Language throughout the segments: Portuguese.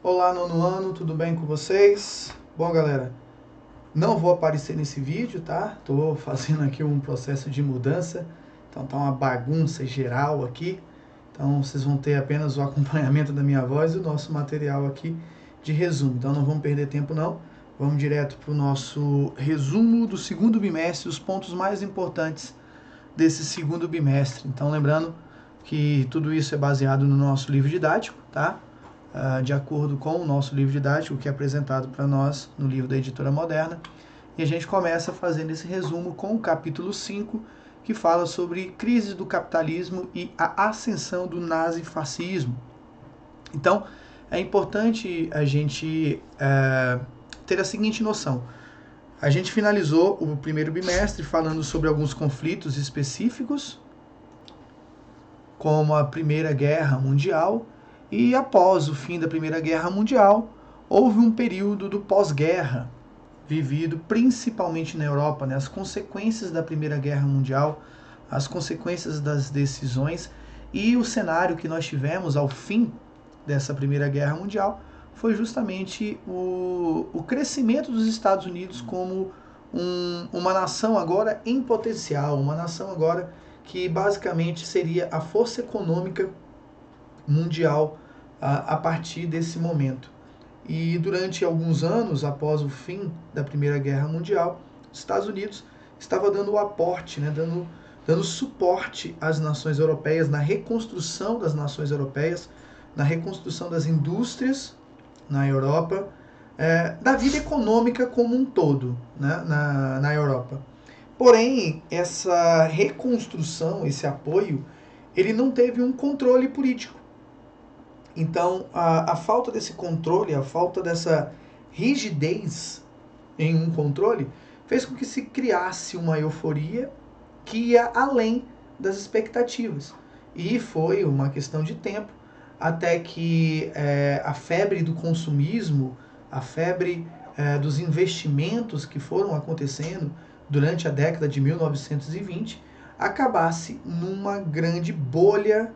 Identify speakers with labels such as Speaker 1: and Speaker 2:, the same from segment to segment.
Speaker 1: Olá, nono ano, tudo bem com vocês? Bom, galera, não vou aparecer nesse vídeo, tá? Tô fazendo aqui um processo de mudança, então tá uma bagunça geral aqui. Então vocês vão ter apenas o acompanhamento da minha voz e o nosso material aqui de resumo. Então não vamos perder tempo não, vamos direto para o nosso resumo do segundo bimestre, os pontos mais importantes desse segundo bimestre. Então lembrando que tudo isso é baseado no nosso livro didático, tá? De acordo com o nosso livro didático, que é apresentado para nós no livro da Editora Moderna. E a gente começa fazendo esse resumo com o capítulo 5, que fala sobre crise do capitalismo e a ascensão do nazifascismo. Então, é importante a gente ter a seguinte noção. A gente finalizou o primeiro bimestre falando sobre alguns conflitos específicos, como a Primeira Guerra Mundial, e após o fim da Primeira Guerra Mundial, houve um período do pós-guerra, vivido principalmente na Europa, né? As consequências da Primeira Guerra Mundial, as consequências das decisões e o cenário que nós tivemos ao fim dessa Primeira Guerra Mundial foi justamente o crescimento dos Estados Unidos como uma nação agora em potencial, uma nação agora que basicamente seria a força econômica mundial a partir desse momento. E durante alguns anos, após o fim da Primeira Guerra Mundial, os Estados Unidos estava dando o aporte, né, dando suporte às nações europeias na reconstrução das nações europeias, na reconstrução das indústrias na Europa, da vida econômica como um todo, né, na Europa. Porém, essa reconstrução, esse apoio, ele não teve um controle político. Então, a falta desse controle, a falta dessa rigidez em um controle, fez com que se criasse uma euforia que ia além das expectativas. E foi uma questão de tempo até que a febre do consumismo, a febre dos investimentos que foram acontecendo durante a década de 1920, acabasse numa grande bolha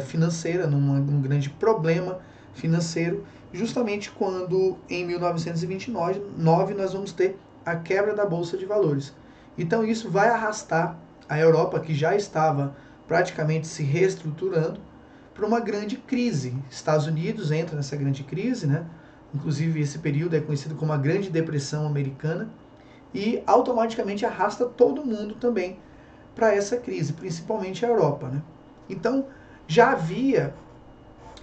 Speaker 1: financeira, num grande problema financeiro, justamente quando em 1929 nós vamos ter a quebra da Bolsa de Valores. Então isso vai arrastar a Europa, que já estava praticamente se reestruturando, para uma grande crise. Estados Unidos entra nessa grande crise, né? Inclusive esse período é conhecido como a Grande Depressão Americana, e automaticamente arrasta todo mundo também para essa crise, principalmente a Europa, né? Então já havia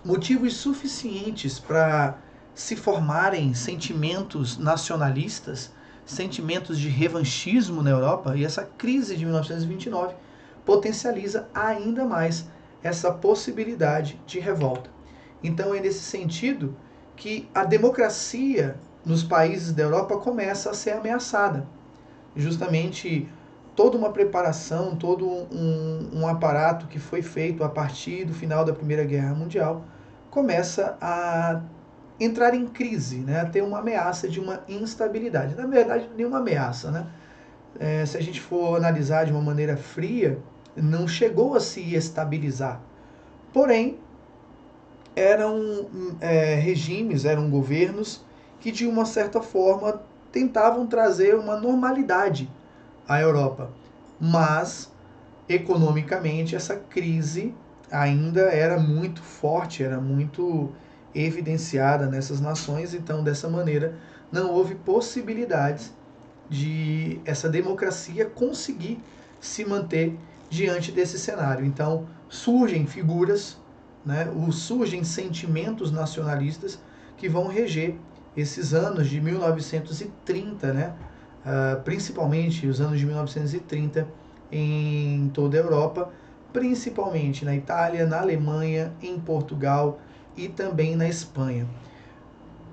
Speaker 1: motivos suficientes para se formarem sentimentos nacionalistas, sentimentos de revanchismo na Europa, e essa crise de 1929 potencializa ainda mais essa possibilidade de revolta. Então é nesse sentido que a democracia nos países da Europa começa a ser ameaçada. Justamente toda uma preparação, todo um aparato que foi feito a partir do final da Primeira Guerra Mundial começa a entrar em crise, né? A ter uma ameaça de uma instabilidade. Na verdade, nenhuma ameaça, né? Se a gente for analisar de uma maneira fria, não chegou a se estabilizar. Porém, eram regimes, eram governos que de uma certa forma tentavam trazer uma normalidade à Europa. Mas, economicamente, essa crise ainda era muito forte, era muito evidenciada nessas nações, então dessa maneira não houve possibilidades de essa democracia conseguir se manter diante desse cenário. Então surgem figuras, né, surgem sentimentos nacionalistas que vão reger esses anos de 1930, né, principalmente os anos de 1930 em toda a Europa, principalmente na Itália, na Alemanha, em Portugal e também na Espanha.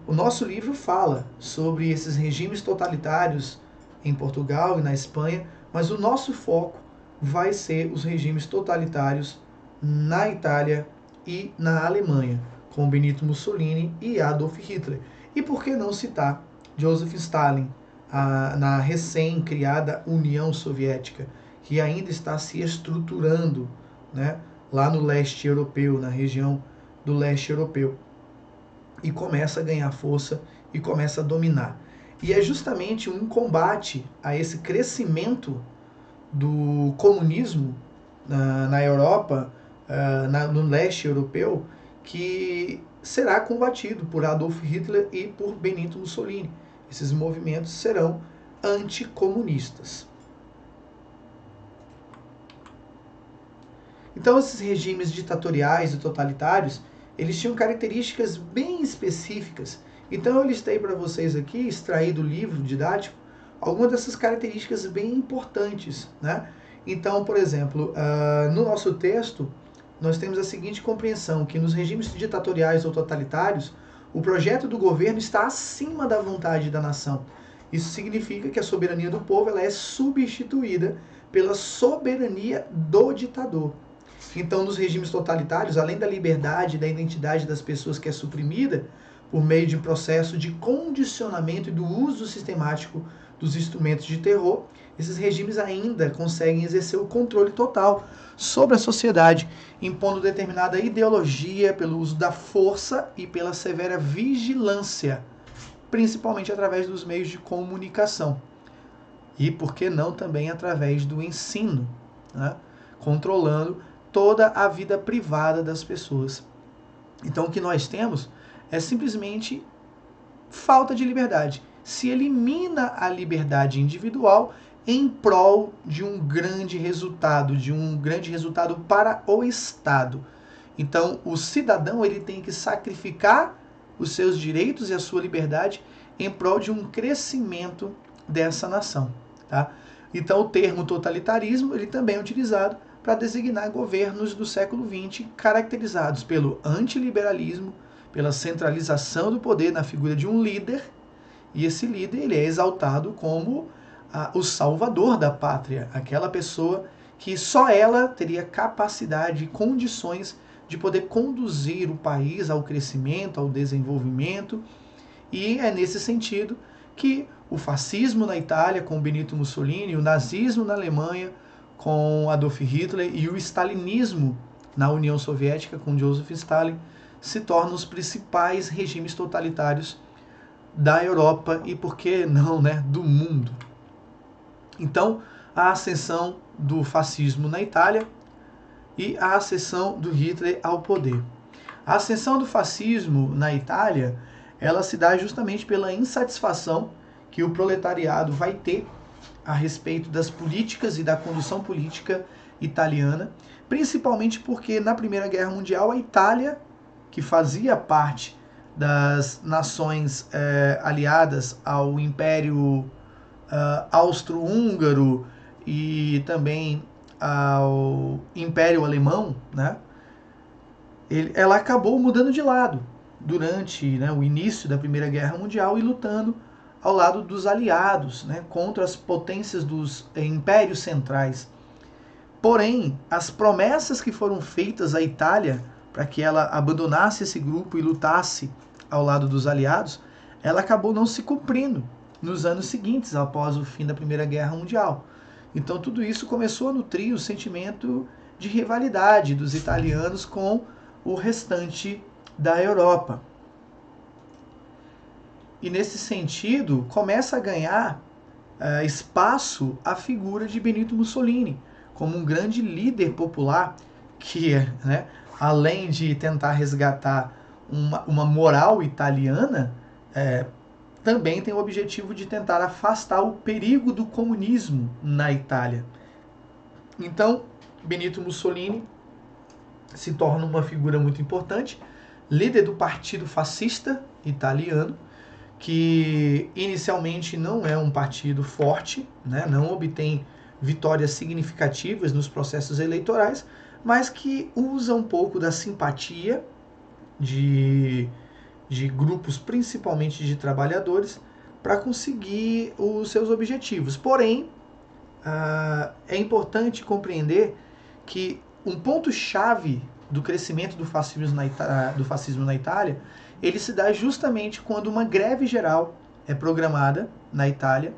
Speaker 1: O nosso livro fala sobre esses regimes totalitários em Portugal e na Espanha, mas o nosso foco vai ser os regimes totalitários na Itália e na Alemanha, com Benito Mussolini e Adolf Hitler. E por que não citar Joseph Stalin, na recém-criada União Soviética, que ainda está se estruturando, né, lá no leste europeu, na região do leste europeu. e começa a ganhar força e começa a dominar. E é justamente um combate a esse crescimento do comunismo na Europa, no leste europeu, que será combatido por Adolf Hitler e por Benito Mussolini. Esses movimentos serão anticomunistas. Então, esses regimes ditatoriais e totalitários, eles tinham características bem específicas. Então, eu listei para vocês aqui, extraí do livro didático, algumas dessas características bem importantes, né? Então, por exemplo, no nosso texto, nós temos a seguinte compreensão, que nos regimes ditatoriais ou totalitários, o projeto do governo está acima da vontade da nação. Isso significa que a soberania do povo ela é substituída pela soberania do ditador. Então, nos regimes totalitários, além da liberdade e da identidade das pessoas que é suprimida por meio de um processo de condicionamento e do uso sistemático dos instrumentos de terror, esses regimes ainda conseguem exercer o controle total sobre a sociedade, impondo determinada ideologia pelo uso da força e pela severa vigilância, principalmente através dos meios de comunicação. E, por que não, também através do ensino, né? Controlando toda a vida privada das pessoas. Então, o que nós temos é simplesmente falta de liberdade. Se elimina a liberdade individual em prol de um grande resultado para o Estado. Então, o cidadão ele tem que sacrificar os seus direitos e a sua liberdade em prol de um crescimento dessa nação. Tá? Então, o termo totalitarismo ele também é utilizado para designar governos do século XX caracterizados pelo antiliberalismo, pela centralização do poder na figura de um líder, e esse líder ele é exaltado como o salvador da pátria, aquela pessoa que só ela teria capacidade e condições de poder conduzir o país ao crescimento, ao desenvolvimento, e é nesse sentido que o fascismo na Itália com Benito Mussolini, o nazismo na Alemanha com Adolf Hitler e o stalinismo na União Soviética com Joseph Stalin se tornam os principais regimes totalitários da Europa e, por que não, né, do mundo. Então, a ascensão do fascismo na Itália e a ascensão do Hitler ao poder. A ascensão do fascismo na Itália, ela se dá justamente pela insatisfação que o proletariado vai ter a respeito das políticas e da condução política italiana, principalmente porque na Primeira Guerra Mundial a Itália, que fazia parte das nações aliadas ao Império Austro-Húngaro e também ao Império Alemão, né, ela acabou mudando de lado durante, né, o início da Primeira Guerra Mundial e lutando ao lado dos aliados, né, contra as potências dos impérios centrais. Porém, as promessas que foram feitas à Itália para que ela abandonasse esse grupo e lutasse ao lado dos aliados, ela acabou não se cumprindo nos anos seguintes, após o fim da Primeira Guerra Mundial. Então tudo isso começou a nutrir o sentimento de rivalidade dos italianos com o restante da Europa. E nesse sentido, começa a ganhar espaço a figura de Benito Mussolini, como um grande líder popular que, né, além de tentar resgatar uma moral italiana, também tem o objetivo de tentar afastar o perigo do comunismo na Itália. Então, Benito Mussolini se torna uma figura muito importante, líder do Partido Fascista Italiano, que inicialmente não é um partido forte, né, não obtém vitórias significativas nos processos eleitorais, mas que usa um pouco da simpatia de grupos, principalmente de trabalhadores, para conseguir os seus objetivos. Porém, é importante compreender que um ponto-chave do crescimento do fascismo na Itália, ele se dá justamente quando uma greve geral é programada na Itália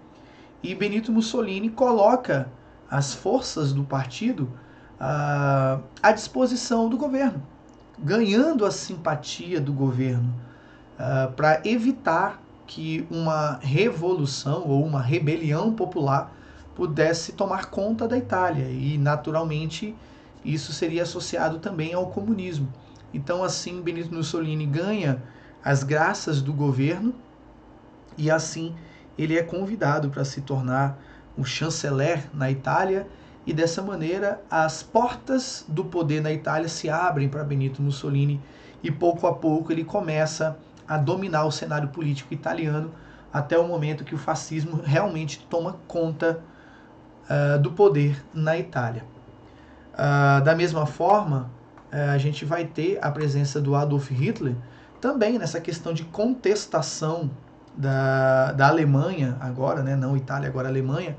Speaker 1: e Benito Mussolini coloca as forças do partido à disposição do governo, ganhando a simpatia do governo. para evitar que uma revolução ou uma rebelião popular pudesse tomar conta da Itália, e naturalmente isso seria associado também ao comunismo. Então assim Benito Mussolini ganha as graças do governo e assim ele é convidado para se tornar o chanceler na Itália, e dessa maneira as portas do poder na Itália se abrem para Benito Mussolini, e pouco a pouco ele começa a dominar o cenário político italiano até o momento que o fascismo realmente toma conta do poder na Itália. Da mesma forma, a gente vai ter a presença do Adolf Hitler também nessa questão de contestação da Alemanha, agora, né, não Itália, agora Alemanha,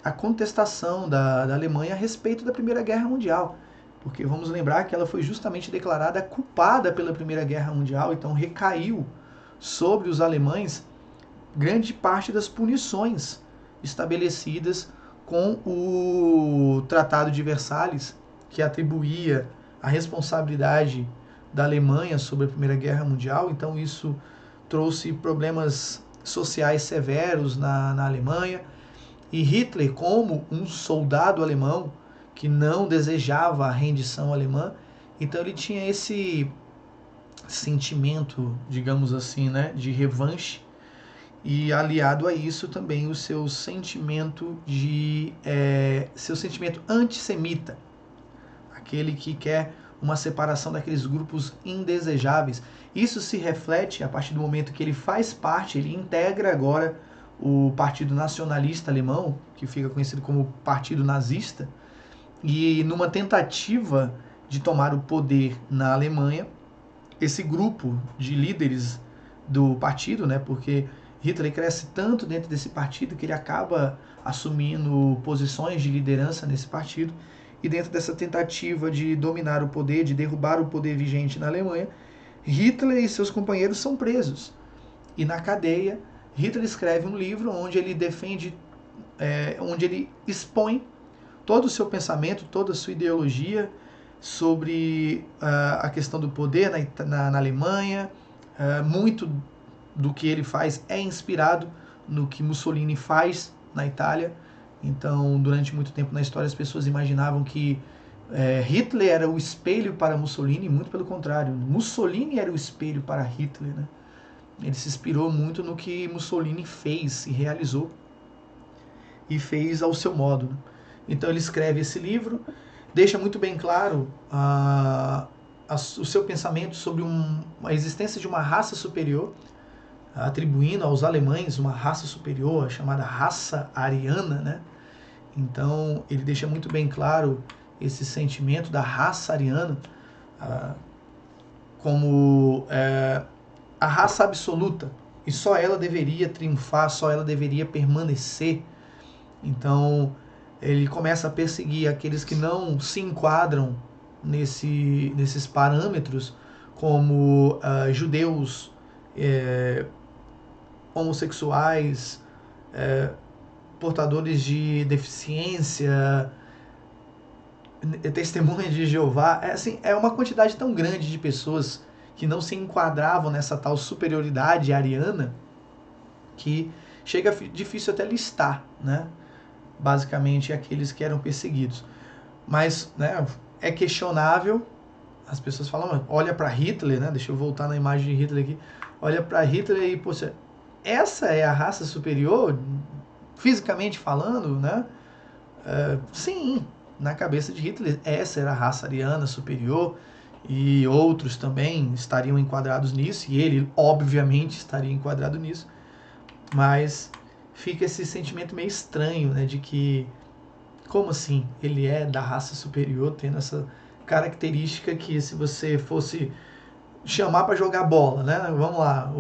Speaker 1: a contestação da Alemanha a respeito da Primeira Guerra Mundial. Porque vamos lembrar que ela foi justamente declarada culpada pela Primeira Guerra Mundial, então recaiu sobre os alemães grande parte das punições estabelecidas com o Tratado de Versalhes, que atribuía a responsabilidade da Alemanha sobre a Primeira Guerra Mundial. Então isso trouxe problemas sociais severos na Alemanha, e Hitler, como um soldado alemão que não desejava a rendição alemã, então ele tinha esse sentimento, digamos assim, né, de revanche, e aliado a isso também o seu sentimento seu sentimento antissemita, aquele que quer uma separação daqueles grupos indesejáveis. Isso se reflete a partir do momento que ele faz parte, ele integra agora o Partido Nacionalista Alemão, que fica conhecido como Partido Nazista, e numa tentativa de tomar o poder na Alemanha, esse grupo de líderes do partido, né, porque Hitler cresce tanto dentro desse partido que ele acaba assumindo posições de liderança nesse partido, e dentro dessa tentativa de dominar o poder, de derrubar o poder vigente na Alemanha, Hitler e seus companheiros são presos. E na cadeia, Hitler escreve um livro onde ele defende, onde ele expõe todo o seu pensamento, toda a sua ideologia sobre a questão do poder na Alemanha. Muito do que ele faz é inspirado no que Mussolini faz na Itália. Então, durante muito tempo na história, as pessoas imaginavam que Hitler era o espelho para Mussolini, muito pelo contrário. Mussolini era o espelho para Hitler, né? Ele se inspirou muito no que Mussolini fez e realizou, e fez ao seu modo, né? Então ele escreve esse livro, deixa muito bem claro o seu pensamento sobre a existência de uma raça superior, atribuindo aos alemães uma raça superior, chamada raça ariana, né? Então ele deixa muito bem claro esse sentimento da raça ariana como a raça absoluta, e só ela deveria triunfar, só ela deveria permanecer. Então ele começa a perseguir aqueles que não se enquadram nesses parâmetros, como judeus, homossexuais, portadores de deficiência, testemunha de Jeová. É uma quantidade tão grande de pessoas que não se enquadravam nessa tal superioridade ariana que chega difícil até listar, né? Basicamente aqueles que eram perseguidos. Mas, né, é questionável. As pessoas falam, olha para Hitler, né? Deixa eu voltar na imagem de Hitler aqui. Olha para Hitler e, poxa, essa é a raça superior, fisicamente falando, né? Sim, na cabeça de Hitler, essa era a raça ariana superior, e outros também estariam enquadrados nisso, e ele, obviamente, estaria enquadrado nisso. Mas fica esse sentimento meio estranho, né, de que, como assim, ele é da raça superior, tendo essa característica que, se você fosse chamar para jogar bola, né, vamos lá,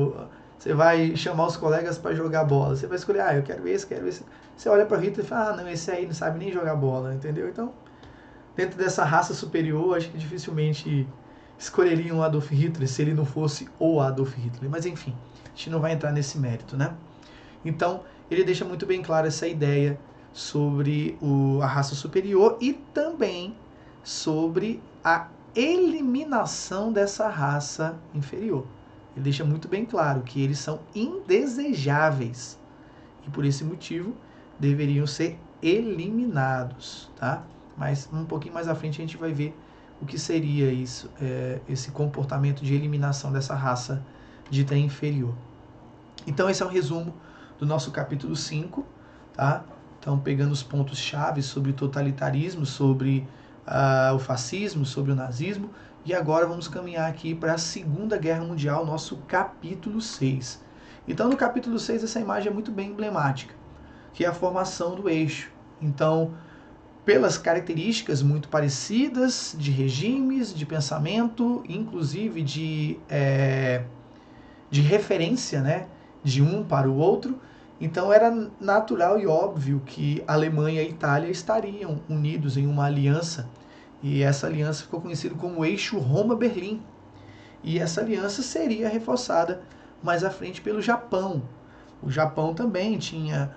Speaker 1: você vai chamar os colegas para jogar bola, você vai escolher, eu quero esse, quero esse. Você olha para Hitler e fala, não, esse aí não sabe nem jogar bola, entendeu? Então, dentro dessa raça superior, acho que dificilmente escolheriam Adolf Hitler se ele não fosse o Adolf Hitler. Mas enfim, a gente não vai entrar nesse mérito, né? Então, ele deixa muito bem claro essa ideia sobre a raça superior e também sobre a eliminação dessa raça inferior. Ele deixa muito bem claro que eles são indesejáveis e por esse motivo deveriam ser eliminados, tá? Mas um pouquinho mais à frente a gente vai ver o que seria isso, esse comportamento de eliminação dessa raça dita inferior. Então esse é um resumo do nosso capítulo 5, tá? Então pegando os pontos-chave sobre o totalitarismo, sobre o fascismo, sobre o nazismo, e agora vamos caminhar aqui para a Segunda Guerra Mundial, nosso capítulo 6. Então no capítulo 6 essa imagem é muito bem emblemática, que é a formação do eixo. Então, pelas características muito parecidas de regimes, de pensamento, inclusive de referência, né, de um para o outro, então era natural e óbvio que Alemanha e Itália estariam unidos em uma aliança, e essa aliança ficou conhecida como Eixo Roma-Berlim. E essa aliança seria reforçada mais à frente pelo Japão. O Japão também tinha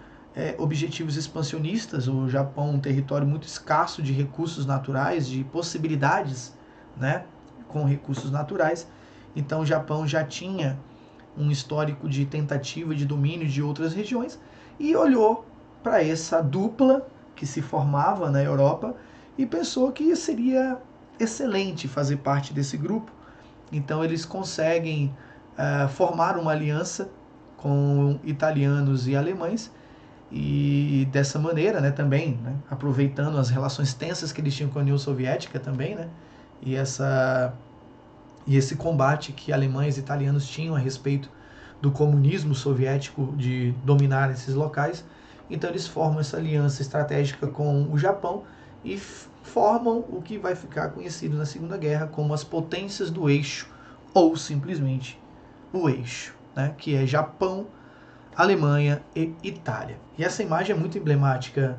Speaker 1: objetivos expansionistas. O Japão é um território muito escasso de recursos naturais, de possibilidades, né, com recursos naturais. Então o Japão já tinha um histórico de tentativa de domínio de outras regiões e olhou para essa dupla que se formava na Europa e pensou que seria excelente fazer parte desse grupo. Então eles conseguem formar uma aliança com italianos e alemães e dessa maneira, né, também, né, aproveitando as relações tensas que eles tinham com a União Soviética também, né, e esse combate que alemães e italianos tinham a respeito do comunismo soviético de dominar esses locais. Então eles formam essa aliança estratégica com o Japão e formam o que vai ficar conhecido na Segunda Guerra como as potências do eixo, ou simplesmente o eixo, né, que é Japão, Alemanha e Itália. E essa imagem é muito emblemática.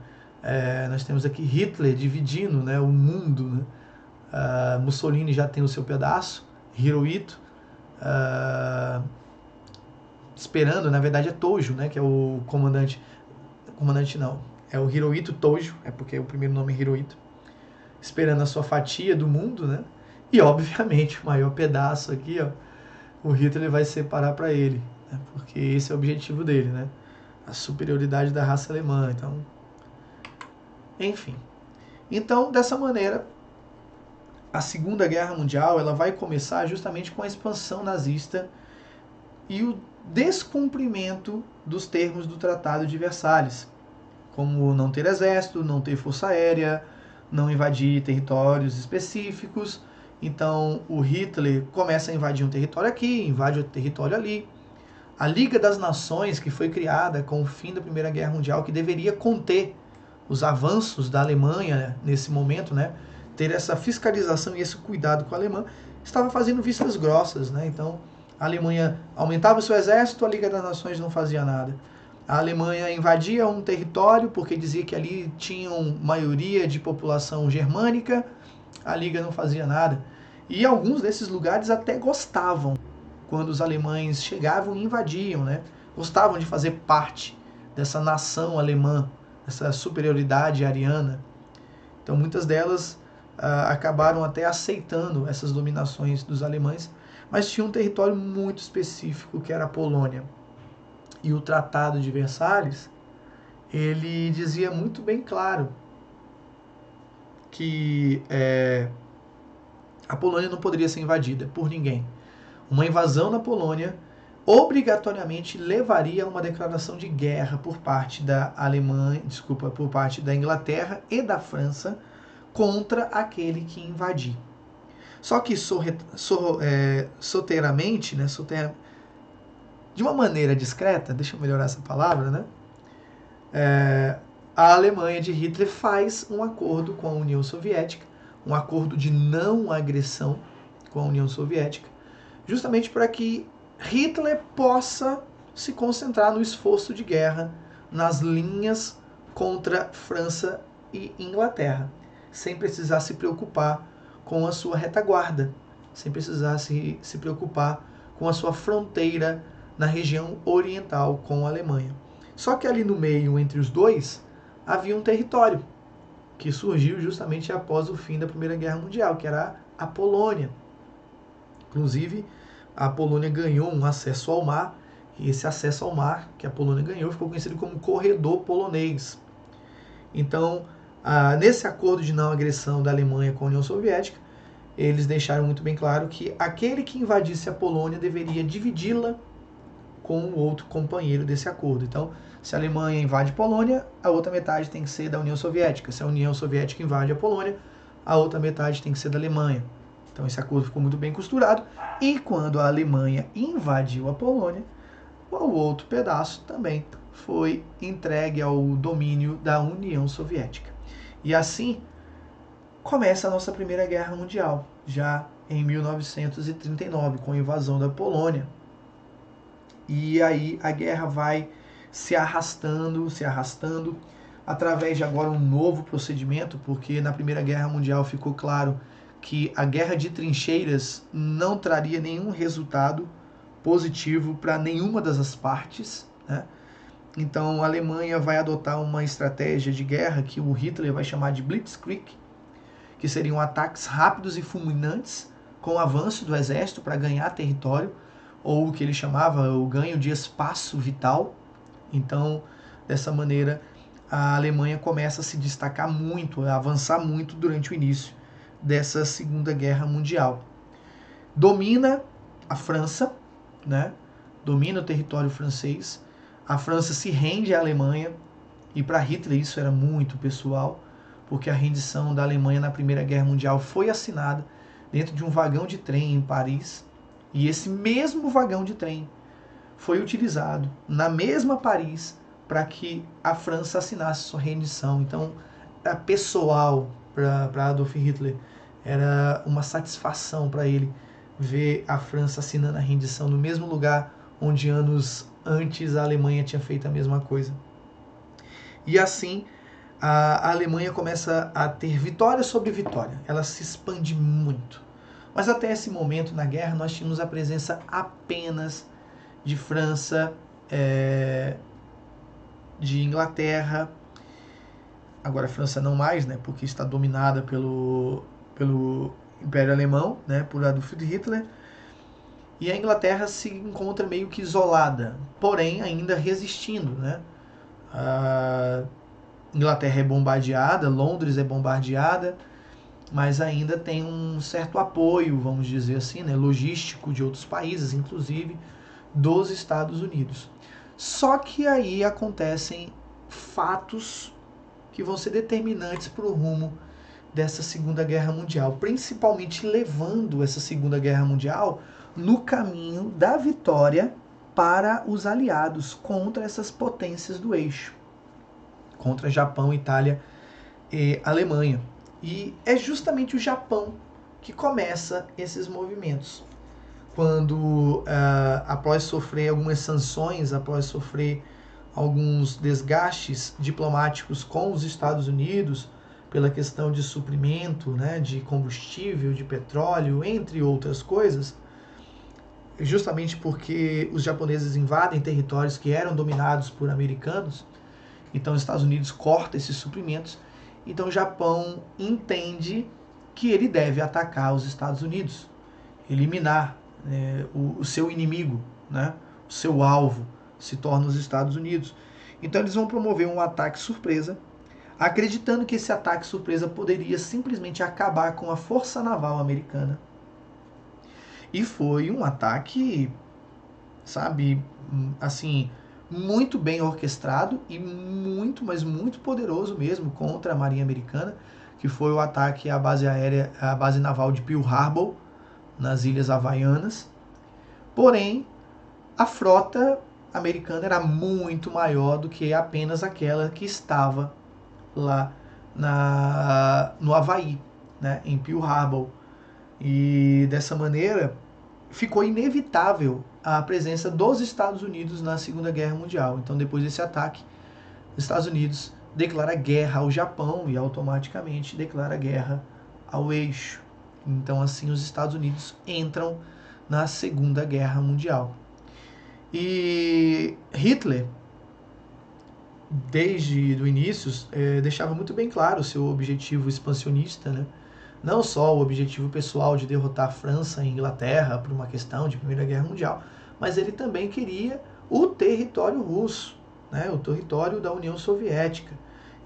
Speaker 1: Nós temos aqui Hitler dividindo, né, o mundo, né? Mussolini já tem o seu pedaço, Hirohito, esperando, na verdade é Tojo, né, que é o comandante não, é o Hirohito Tojo, é porque o primeiro nome é Hirohito, esperando a sua fatia do mundo, né, e obviamente o maior pedaço aqui, ó, o Hitler vai separar para ele, né, porque esse é o objetivo dele, né, a superioridade da raça alemã. Então, enfim, então dessa maneira a Segunda Guerra Mundial ela vai começar justamente com a expansão nazista e o descumprimento dos termos do Tratado de Versalhes, como não ter exército, não ter força aérea, não invadir territórios específicos. Então o Hitler começa a invadir um território aqui, invade outro território ali. A Liga das Nações, que foi criada com o fim da Primeira Guerra Mundial, que deveria conter os avanços da Alemanha nesse momento, né, ter essa fiscalização e esse cuidado com a Alemanha, estava fazendo vistas grossas, né? Então a Alemanha aumentava o seu exército, a Liga das Nações não fazia nada. A Alemanha invadia um território porque dizia que ali tinham maioria de população germânica, a Liga não fazia nada. E alguns desses lugares até gostavam quando os alemães chegavam e invadiam, né? Gostavam de fazer parte dessa nação alemã, essa superioridade ariana. Então muitas delas acabaram até aceitando essas dominações dos alemães, mas tinha um território muito específico que era a Polônia. E o Tratado de Versalhes, ele dizia muito bem claro que a Polônia não poderia ser invadida por ninguém. Uma invasão na Polônia obrigatoriamente levaria a uma declaração de guerra por parte da por parte da Inglaterra e da França contra aquele que invadir. Só que soteramente, né, de uma maneira discreta, deixa eu melhorar essa palavra, né, a Alemanha de Hitler faz um acordo com a União Soviética, um acordo de não agressão com a União Soviética, justamente para que Hitler possa se concentrar no esforço de guerra nas linhas contra França e Inglaterra, sem precisar se preocupar com a sua retaguarda, sem precisar se preocupar com a sua fronteira na região oriental com a Alemanha. Só que ali no meio, entre os dois, havia um território que surgiu justamente após o fim da Primeira Guerra Mundial, que era a Polônia. Inclusive, a Polônia ganhou um acesso ao mar, e esse acesso ao mar que a Polônia ganhou ficou conhecido como Corredor Polonês. Então, nesse acordo de não agressão da Alemanha com a União Soviética, eles deixaram muito bem claro que aquele que invadisse a Polônia deveria dividi-la com o outro companheiro desse acordo. Então, se a Alemanha invade a Polônia, a outra metade tem que ser da União Soviética. Se a União Soviética invade a Polônia, a outra metade tem que ser da Alemanha. Então esse acordo ficou muito bem costurado. E quando a Alemanha invadiu a Polônia, o outro pedaço também foi entregue ao domínio da União Soviética. E assim começa a nossa Primeira Guerra Mundial, já em 1939, com a invasão da Polônia. E aí a guerra vai se arrastando, através de agora um novo procedimento, porque na Primeira Guerra Mundial ficou claro que a guerra de trincheiras não traria nenhum resultado positivo para nenhuma das partes, né? Então a Alemanha vai adotar uma estratégia de guerra que o Hitler vai chamar de Blitzkrieg, que seriam ataques rápidos e fulminantes com o avanço do exército para ganhar território, ou o que ele chamava o ganho de espaço vital. Então, dessa maneira, a Alemanha começa a se destacar muito, a avançar muito durante o início dessa Segunda Guerra Mundial. Domina a França, né? Domina o território francês. A França se rende à Alemanha, e para Hitler isso era muito pessoal, porque a rendição da Alemanha na Primeira Guerra Mundial foi assinada dentro de um vagão de trem em Paris, e esse mesmo vagão de trem foi utilizado na mesma Paris para que a França assinasse sua rendição. Então, era pessoal para Adolf Hitler, era uma satisfação para ele ver a França assinando a rendição no mesmo lugar onde anos antes a Alemanha tinha feito a mesma coisa. E assim, a Alemanha começa a ter vitória sobre vitória, ela se expande muito. Mas até esse momento na guerra nós tínhamos a presença apenas de França, de Inglaterra. Agora a França não mais, né, porque está dominada pelo Império Alemão, né, por Adolf Hitler. E a Inglaterra se encontra meio que isolada, porém ainda resistindo, né? A Inglaterra é bombardeada, Londres é bombardeada, mas ainda tem um certo apoio, vamos dizer assim, né, logístico de outros países, inclusive dos Estados Unidos. Só que aí acontecem fatos que vão ser determinantes para o rumo dessa Segunda Guerra Mundial, principalmente levando essa Segunda Guerra Mundial no caminho da vitória para os aliados contra essas potências do eixo, contra Japão, Itália e Alemanha. E é justamente o Japão que começa esses movimentos. Quando, após sofrer algumas sanções, após sofrer alguns desgastes diplomáticos com os Estados Unidos, pela questão de suprimento, né, de combustível, de petróleo, entre outras coisas, justamente porque os japoneses invadem territórios que eram dominados por americanos, então os Estados Unidos corta esses suprimentos, então o Japão entende que ele deve atacar os Estados Unidos, eliminar o seu inimigo, né, o seu alvo se torna os Estados Unidos. Então eles vão promover um ataque surpresa, acreditando que esse ataque surpresa poderia simplesmente acabar com a força naval americana. E foi um ataque, sabe, assim, muito bem orquestrado e muito, mas muito poderoso mesmo contra a Marinha Americana, que foi o ataque à base aérea, à base naval de Pearl Harbor, nas Ilhas Havaianas. Porém, a frota americana era muito maior do que apenas aquela que estava lá no Havaí, né, em Pearl Harbor. E dessa maneira ficou inevitável a presença dos Estados Unidos na Segunda Guerra Mundial. Então, depois desse ataque, os Estados Unidos declara guerra ao Japão e automaticamente declara guerra ao eixo. Então, assim, os Estados Unidos entram na Segunda Guerra Mundial. E Hitler, desde o início, deixava muito bem claro o seu objetivo expansionista, né? não só o objetivo pessoal de derrotar a França e a Inglaterra por uma questão de Primeira Guerra Mundial, mas ele também queria o território russo, né, o território da União Soviética.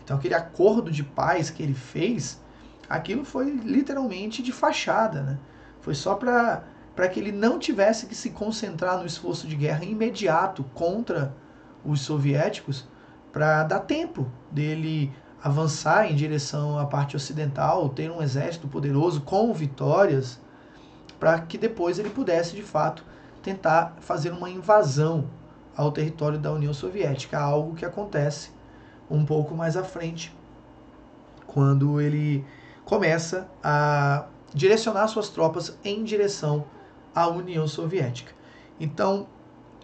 Speaker 1: Então aquele acordo de paz que ele fez, aquilo foi literalmente de fachada, né? Foi só para que ele não tivesse que se concentrar no esforço de guerra imediato contra os soviéticos, para dar tempo dele avançar em direção à parte ocidental, ter um exército poderoso com vitórias, para que depois ele pudesse de fato tentar fazer uma invasão ao território da União Soviética, algo que acontece um pouco mais à frente, quando ele começa a direcionar suas tropas em direção à União Soviética. Então,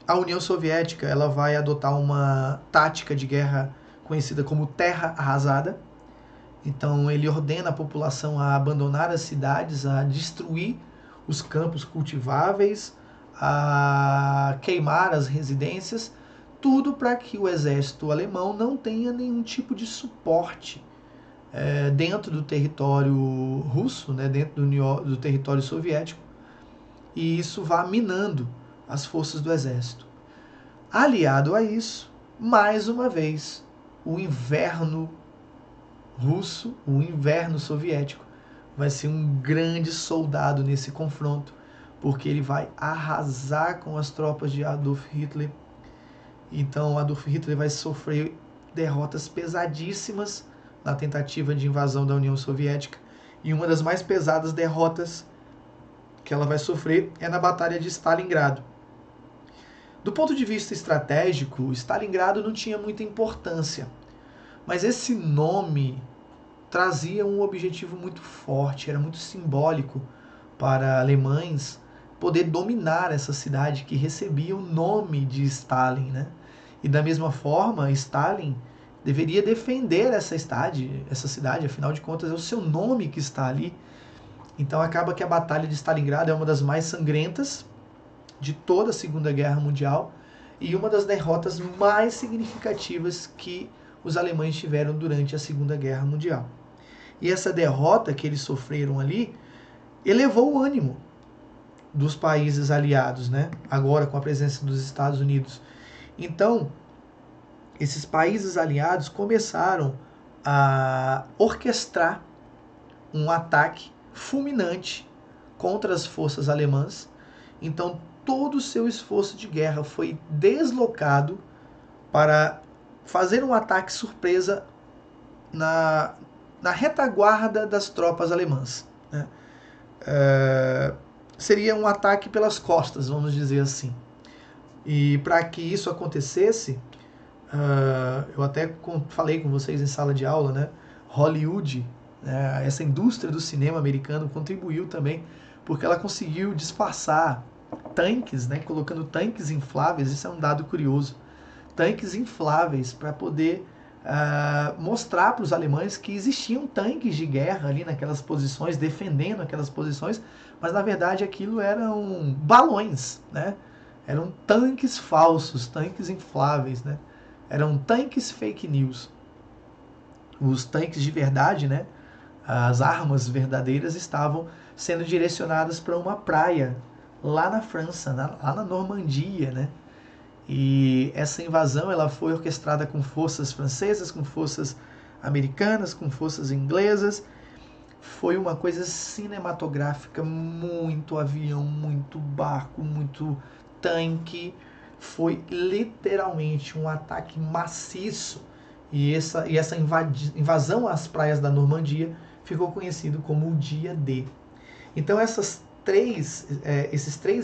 Speaker 1: a União Soviética ela vai adotar uma tática de guerra conhecida como terra arrasada. Então, ele ordena a população a abandonar as cidades, a destruir os campos cultiváveis, a queimar as residências, tudo para que o exército alemão não tenha nenhum tipo de suporte dentro do território russo, né, dentro do território soviético, e isso vá minando as forças do exército. Aliado a isso, mais uma vez, o inverno russo, o inverno soviético, vai ser um grande soldado nesse confronto, porque ele vai arrasar com as tropas de Adolf Hitler. Então Adolf Hitler vai sofrer derrotas pesadíssimas na tentativa de invasão da União Soviética, e uma das mais pesadas derrotas que ela vai sofrer é na Batalha de Stalingrado. Do ponto de vista estratégico, Stalingrado não tinha muita importância, mas esse nome trazia um objetivo muito forte, era muito simbólico para alemães poder dominar essa cidade que recebia o nome de Stalin, né? E da mesma forma, Stalin deveria defender essa cidade, afinal de contas é o seu nome que está ali. Então acaba que a Batalha de Stalingrado é uma das mais sangrentas de toda a Segunda Guerra Mundial e uma das derrotas mais significativas que os alemães tiveram durante a Segunda Guerra Mundial. E essa derrota que eles sofreram ali elevou o ânimo dos países aliados, né? Agora com a presença dos Estados Unidos. Então, esses países aliados começaram a orquestrar um ataque fulminante contra as forças alemãs. Então, todo o seu esforço de guerra foi deslocado para fazer um ataque surpresa na retaguarda das tropas alemãs, né? Seria um ataque pelas costas, vamos dizer assim. E para que isso acontecesse, eu até falei com vocês em sala de aula, né? Hollywood, né? Essa indústria do cinema americano contribuiu também, porque ela conseguiu disfarçar tanques, né? Colocando tanques infláveis, isso é um dado curioso, tanques infláveis para poder mostrar para os alemães que existiam tanques de guerra ali naquelas posições, defendendo aquelas posições, mas na verdade aquilo eram balões, né? Eram tanques falsos, tanques infláveis, né? Eram tanques fake news. Os tanques de verdade, né? As armas verdadeiras estavam sendo direcionadas para uma praia lá na França, lá na Normandia, né? E essa invasão ela foi orquestrada com forças francesas, com forças americanas, com forças inglesas. Foi uma coisa cinematográfica, muito avião, muito barco, muito tanque. Foi literalmente um ataque maciço. E essa invasão às praias da Normandia ficou conhecido como o Dia D. Então esses três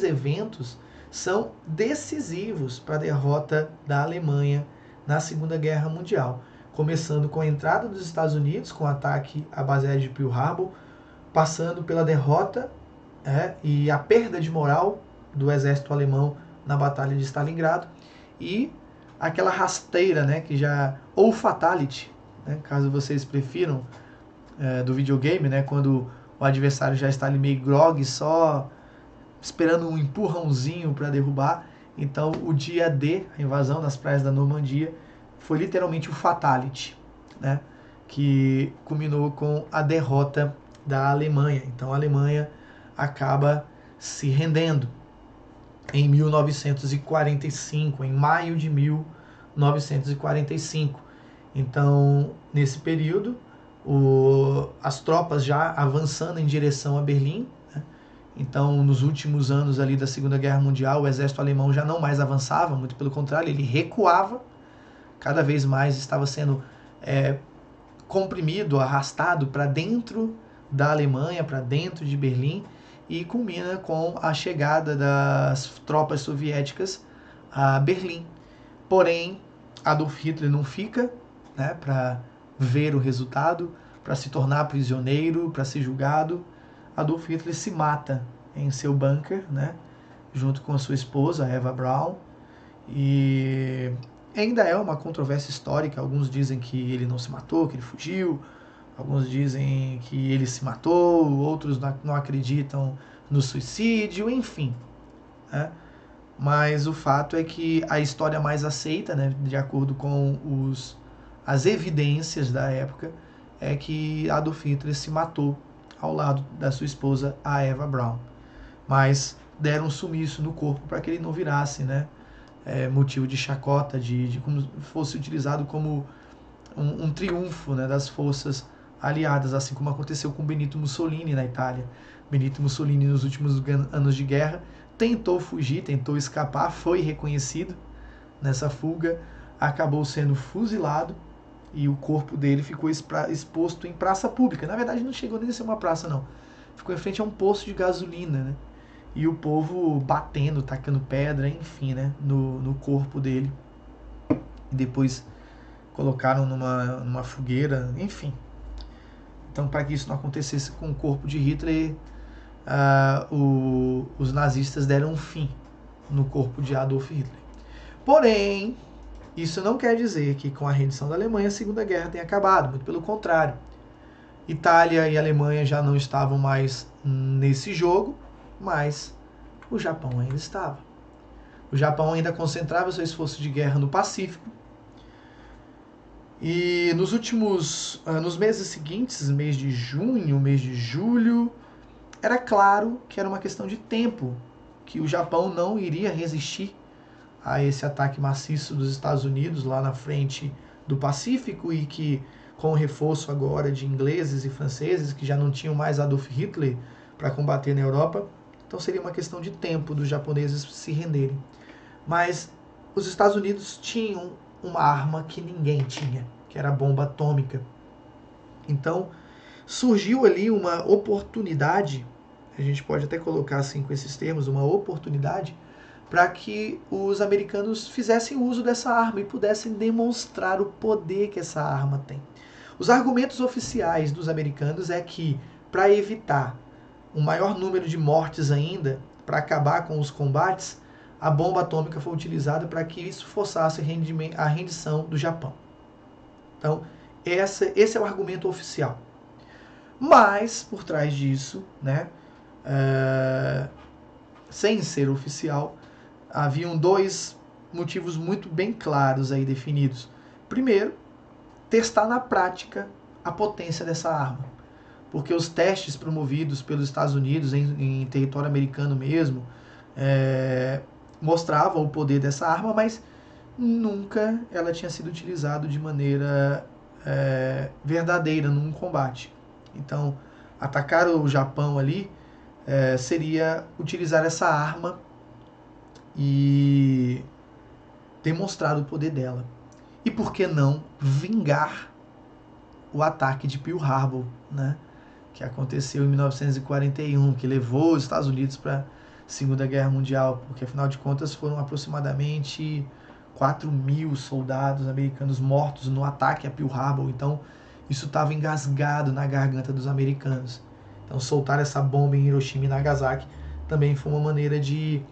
Speaker 1: eventos são decisivos para a derrota da Alemanha na Segunda Guerra Mundial, começando com a entrada dos Estados Unidos, com o ataque à base aérea de Pearl Harbor, passando pela derrota e a perda de moral do exército alemão na Batalha de Stalingrado, e aquela rasteira, né, ou fatality, né, caso vocês prefiram, do videogame, né, quando o adversário já está ali meio grog, só esperando um empurrãozinho para derrubar. Então o dia D, a invasão das praias da Normandia, foi literalmente o fatality, né, que culminou com a derrota da Alemanha. Então a Alemanha acaba se rendendo em 1945, em maio de 1945. Então, nesse período, as tropas já avançando em direção a Berlim, né? Então, nos últimos anos ali da Segunda Guerra Mundial, o exército alemão já não mais avançava, muito pelo contrário, ele recuava, cada vez mais estava sendo comprimido, arrastado para dentro da Alemanha, para dentro de Berlim, e culmina com a chegada das tropas soviéticas a Berlim. Porém, Adolf Hitler não fica, né, para ver o resultado, para se tornar prisioneiro, para ser julgado. Adolf Hitler se mata em seu bunker, né, junto com a sua esposa, Eva Braun, e ainda é uma controvérsia histórica. Alguns dizem que ele não se matou, que ele fugiu. Alguns dizem que ele se matou, outros não acreditam no suicídio, enfim. Né? Mas o fato é que a história mais aceita, né, de acordo com as evidências da época, é que Adolf Hitler se matou ao lado da sua esposa, a Eva Braun. Mas deram um sumiço no corpo para que ele não virasse, né, motivo de chacota, de como fosse utilizado como um triunfo, né, das forças aliadas, assim como aconteceu com Benito Mussolini na Itália. Benito Mussolini, nos últimos anos de guerra, tentou fugir, tentou escapar, foi reconhecido nessa fuga, acabou sendo fuzilado e o corpo dele ficou exposto em praça pública. Na verdade, não chegou nem a ser uma praça, não. Ficou em frente a um poço de gasolina, né? E o povo batendo, tacando pedra, enfim, né? No corpo dele. E depois colocaram numa fogueira, enfim. Então, para que isso não acontecesse com o corpo de Hitler, os nazistas deram um fim no corpo de Adolf Hitler. Porém, isso não quer dizer que com a rendição da Alemanha a Segunda Guerra tenha acabado, muito pelo contrário. Itália e Alemanha já não estavam mais nesse jogo, mas o Japão ainda estava. O Japão ainda concentrava seu esforço de guerra no Pacífico. E nos meses seguintes, mês de junho, mês de julho, era claro que era uma questão de tempo, que o Japão não iria resistir a esse ataque maciço dos Estados Unidos lá na frente do Pacífico, e que com o reforço agora de ingleses e franceses, que já não tinham mais Adolf Hitler para combater na Europa, então seria uma questão de tempo dos japoneses se renderem. Mas os Estados Unidos tinham uma arma que ninguém tinha, que era a bomba atômica. Então surgiu ali uma oportunidade, a gente pode até colocar assim com esses termos, uma oportunidade para que os americanos fizessem uso dessa arma e pudessem demonstrar o poder que essa arma tem. Os argumentos oficiais dos americanos é que, para evitar um maior número de mortes ainda, para acabar com os combates, a bomba atômica foi utilizada para que isso forçasse a rendição do Japão. Então, esse é o argumento oficial. Mas, por trás disso, né, sem ser oficial, haviam dois motivos muito bem claros aí definidos. Primeiro, testar na prática a potência dessa arma. Porque os testes promovidos pelos Estados Unidos em território americano mesmo mostravam o poder dessa arma, mas nunca ela tinha sido utilizada de maneira verdadeira num combate. Então, atacar o Japão ali seria utilizar essa arma e demonstrar o poder dela. E por que não vingar o ataque de Pearl Harbor, né? Que aconteceu em 1941, que levou os Estados Unidos para a Segunda Guerra Mundial, porque afinal de contas foram aproximadamente 4.000 soldados americanos mortos no ataque a Pearl Harbor. Então isso estava engasgado na garganta dos americanos. Então soltar essa bomba em Hiroshima e Nagasaki também foi uma maneira de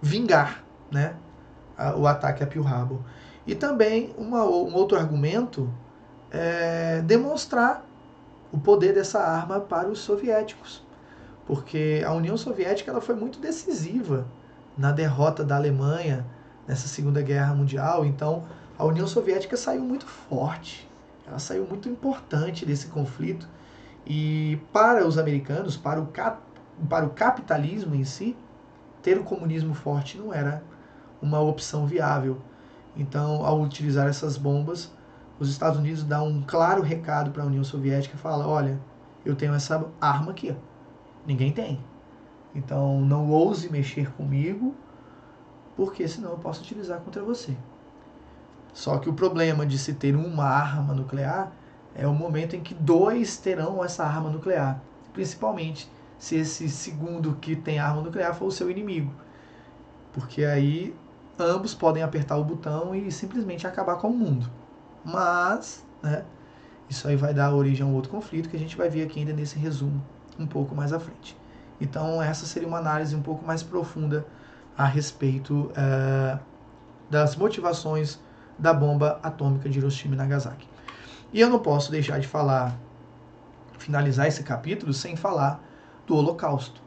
Speaker 1: vingar, né, o ataque a Pearl Harbor. E também um outro argumento é demonstrar o poder dessa arma para os soviéticos, porque a União Soviética ela foi muito decisiva na derrota da Alemanha nessa Segunda Guerra Mundial. Então a União Soviética saiu muito forte, ela saiu muito importante desse conflito, E para os americanos, para o capitalismo em si, ter o comunismo forte não era uma opção viável. Então, ao utilizar essas bombas, os Estados Unidos dão um claro recado para a União Soviética e fala: olha, eu tenho essa arma aqui, ó. Ninguém tem. Então, não ouse mexer comigo, porque senão eu posso utilizar contra você. Só que o problema de se ter uma arma nuclear é o momento em que dois terão essa arma nuclear, principalmente se esse segundo que tem arma nuclear for o seu inimigo, porque aí ambos podem apertar o botão e simplesmente acabar com o mundo. Mas, né, isso aí vai dar origem a um outro conflito que a gente vai ver aqui ainda nesse resumo um pouco mais à frente. Então essa seria uma análise um pouco mais profunda a respeito das motivações da bomba atômica de Hiroshima e Nagasaki. E eu não posso deixar de finalizar esse capítulo sem falar do Holocausto.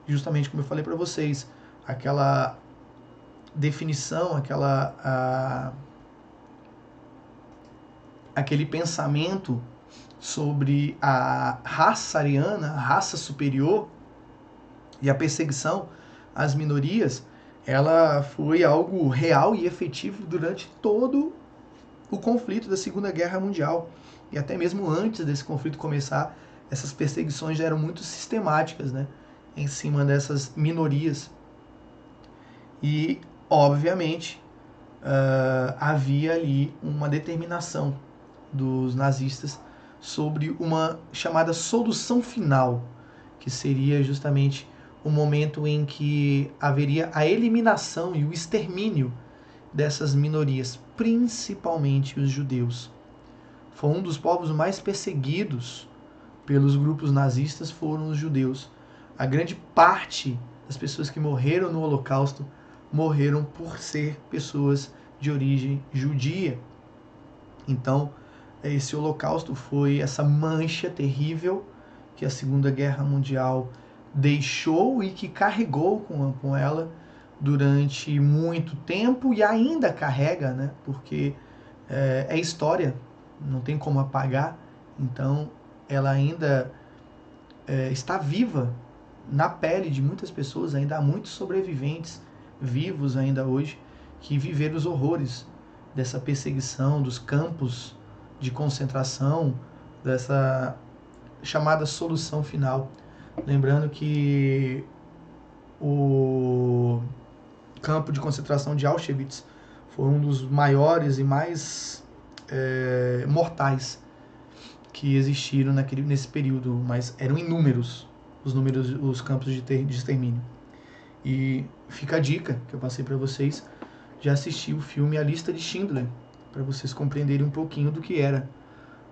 Speaker 1: Justamente como eu falei para vocês, aquela definição, aquele pensamento sobre a raça ariana, a raça superior e a perseguição às minorias, ela foi algo real e efetivo durante todo o conflito da Segunda Guerra Mundial. E até mesmo antes desse conflito começar, essas perseguições já eram muito sistemáticas, né, em cima dessas minorias. E, obviamente, havia ali uma determinação dos nazistas sobre uma chamada solução final, que seria justamente o momento em que haveria a eliminação e o extermínio dessas minorias, principalmente os judeus. Foi um dos povos mais perseguidos pelos grupos nazistas foram os judeus. A grande parte das pessoas que morreram no Holocausto morreram por ser pessoas de origem judia. Então, esse Holocausto foi essa mancha terrível que a Segunda Guerra Mundial deixou e que carregou com ela durante muito tempo e ainda carrega, né? Porque é história, não tem como apagar. Então, ela ainda está viva na pele de muitas pessoas. Ainda há muitos sobreviventes vivos ainda hoje que viveram os horrores dessa perseguição, dos campos de concentração, dessa chamada solução final. Lembrando que o campo de concentração de Auschwitz foi um dos maiores e mais mortais que existiram nesse período, mas eram inúmeros os campos de extermínio. E fica a dica que eu passei para vocês de assistir o filme A Lista de Schindler, para vocês compreenderem um pouquinho do que era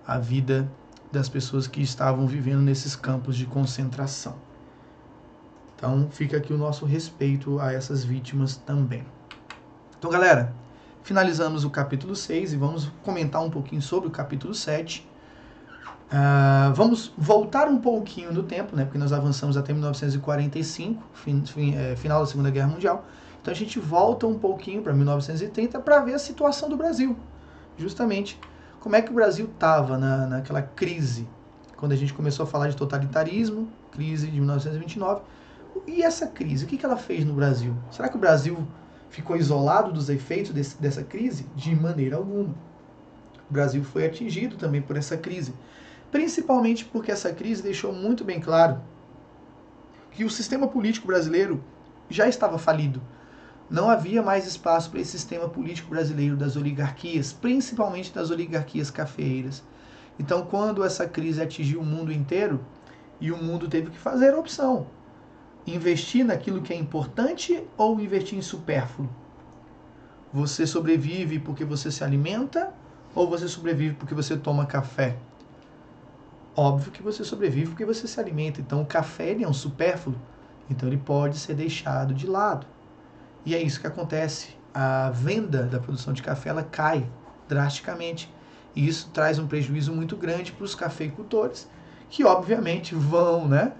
Speaker 1: a vida das pessoas que estavam vivendo nesses campos de concentração. Então fica aqui o nosso respeito a essas vítimas também. Então, galera, finalizamos o capítulo 6 e vamos comentar um pouquinho sobre o capítulo 7. Vamos voltar um pouquinho no tempo, né, porque nós avançamos até 1945, final da Segunda Guerra Mundial. Então a gente volta um pouquinho para 1930 para ver a situação do Brasil. Justamente como é que o Brasil estava naquela crise, quando a gente começou a falar de totalitarismo, crise de 1929. E essa crise, o que ela fez no Brasil? Será que o Brasil ficou isolado dos efeitos dessa crise? De maneira alguma. O Brasil foi atingido também por essa crise. Principalmente porque essa crise deixou muito bem claro que o sistema político brasileiro já estava falido. Não havia mais espaço para esse sistema político brasileiro das oligarquias, principalmente das oligarquias cafeeiras. Então, quando essa crise atingiu o mundo inteiro, e o mundo teve que fazer a opção: investir naquilo que é importante ou investir em supérfluo? Você sobrevive porque você se alimenta ou você sobrevive porque você toma café? Óbvio que você sobrevive porque você se alimenta. Então o café ele é um supérfluo, então ele pode ser deixado de lado. E é isso que acontece. A venda da produção de café ela cai drasticamente. E isso traz um prejuízo muito grande para os cafeicultores, que obviamente vão, né,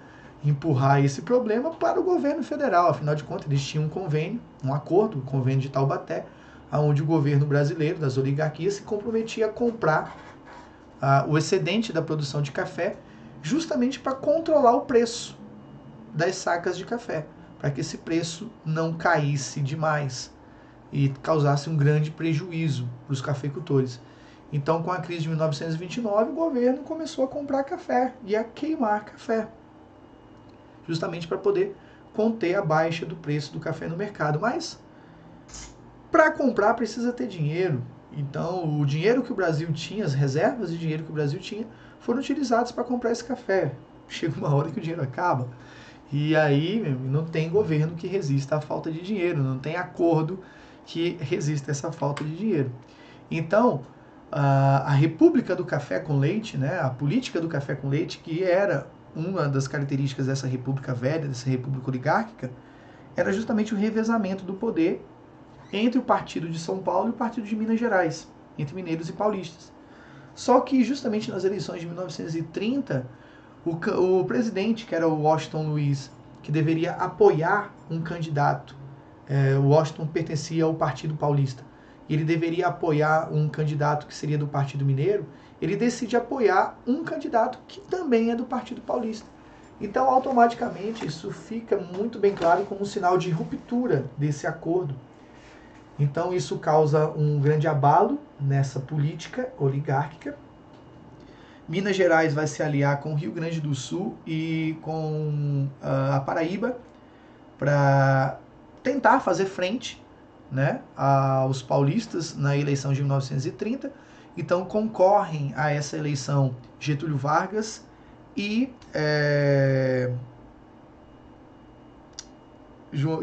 Speaker 1: empurrar esse problema para o governo federal. Afinal de contas, eles tinham um convênio, um acordo, o convênio de Taubaté, onde o governo brasileiro, das oligarquias, se comprometia a comprar o excedente da produção de café justamente para controlar o preço das sacas de café, para que esse preço não caísse demais e causasse um grande prejuízo para os cafeicultores. Então, com a crise de 1929, o governo começou a comprar café e a queimar café, justamente para poder conter a baixa do preço do café no mercado. Mas, para comprar, precisa ter dinheiro. Então, o dinheiro que o Brasil tinha, as reservas de dinheiro que o Brasil tinha, foram utilizados para comprar esse café. Chega uma hora que o dinheiro acaba. E aí, não tem governo que resista à falta de dinheiro, não tem acordo que resista a essa falta de dinheiro. Então, a República do Café com Leite, né, a política do café com leite, que era uma das características dessa república velha, dessa república oligárquica, era justamente o revezamento do poder entre o Partido de São Paulo e o Partido de Minas Gerais, entre mineiros e paulistas. Só que justamente nas eleições de 1930, o presidente, que era o Washington Luiz, que deveria apoiar um candidato, o Washington pertencia ao Partido Paulista, e ele deveria apoiar um candidato que seria do Partido Mineiro, ele decide apoiar um candidato que também é do Partido Paulista. Então, automaticamente, isso fica muito bem claro como um sinal de ruptura desse acordo. Então, isso causa um grande abalo nessa política oligárquica. Minas Gerais vai se aliar com o Rio Grande do Sul e com a Paraíba para tentar fazer frente, né, aos paulistas na eleição de 1930. Então concorrem a essa eleição Getúlio Vargas e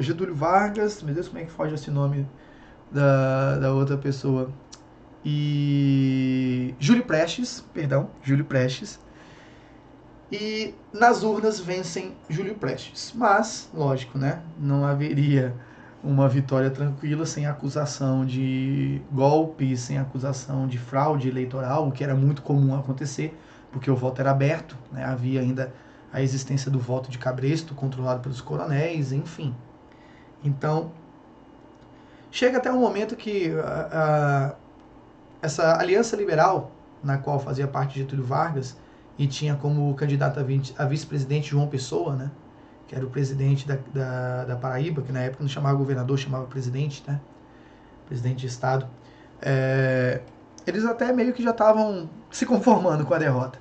Speaker 1: Getúlio Vargas, meu Deus, como é que foge esse nome da outra pessoa? E Júlio Prestes. E nas urnas vencem Júlio Prestes. Mas, lógico, né, não haveria uma vitória tranquila sem acusação de golpe, sem acusação de fraude eleitoral, o que era muito comum acontecer, porque o voto era aberto, né, havia ainda a existência do voto de cabresto, controlado pelos coronéis, enfim. Então, chega até um momento que essa aliança liberal, na qual fazia parte Getúlio Vargas, e tinha como candidato a vice-presidente João Pessoa, né, que era o presidente da Paraíba, que na época não chamava governador, chamava presidente, né, presidente de estado, eles até meio que já estavam se conformando com a derrota.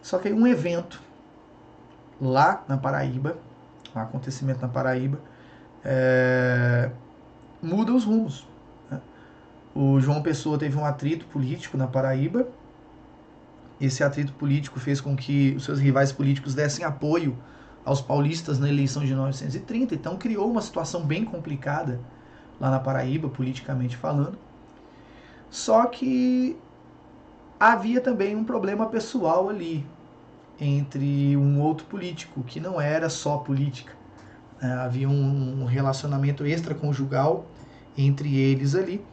Speaker 1: Só que aí um evento lá na Paraíba, um acontecimento na Paraíba, muda os rumos. Né? O João Pessoa teve um atrito político na Paraíba. Esse atrito político fez com que os seus rivais políticos dessem apoio aos paulistas na eleição de 1930, então criou uma situação bem complicada lá na Paraíba, politicamente falando. Só que havia também um problema pessoal ali, entre um outro político, que não era só política. Havia um relacionamento extraconjugal entre eles ali,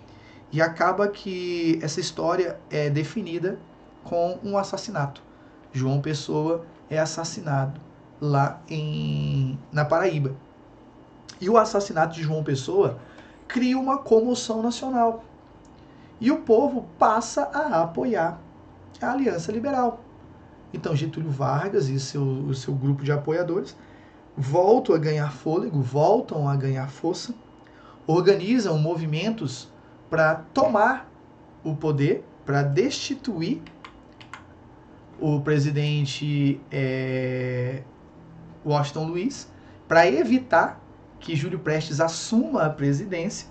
Speaker 1: e acaba que essa história é definida com um assassinato. João Pessoa é assassinado lá na Paraíba. E o assassinato de João Pessoa cria uma comoção nacional. E o povo passa a apoiar a Aliança Liberal. Então Getúlio Vargas e o seu grupo de apoiadores voltam a ganhar fôlego, voltam a ganhar força, organizam movimentos para tomar o poder, para destituir o presidente Washington Luiz, para evitar que Júlio Prestes assuma a presidência.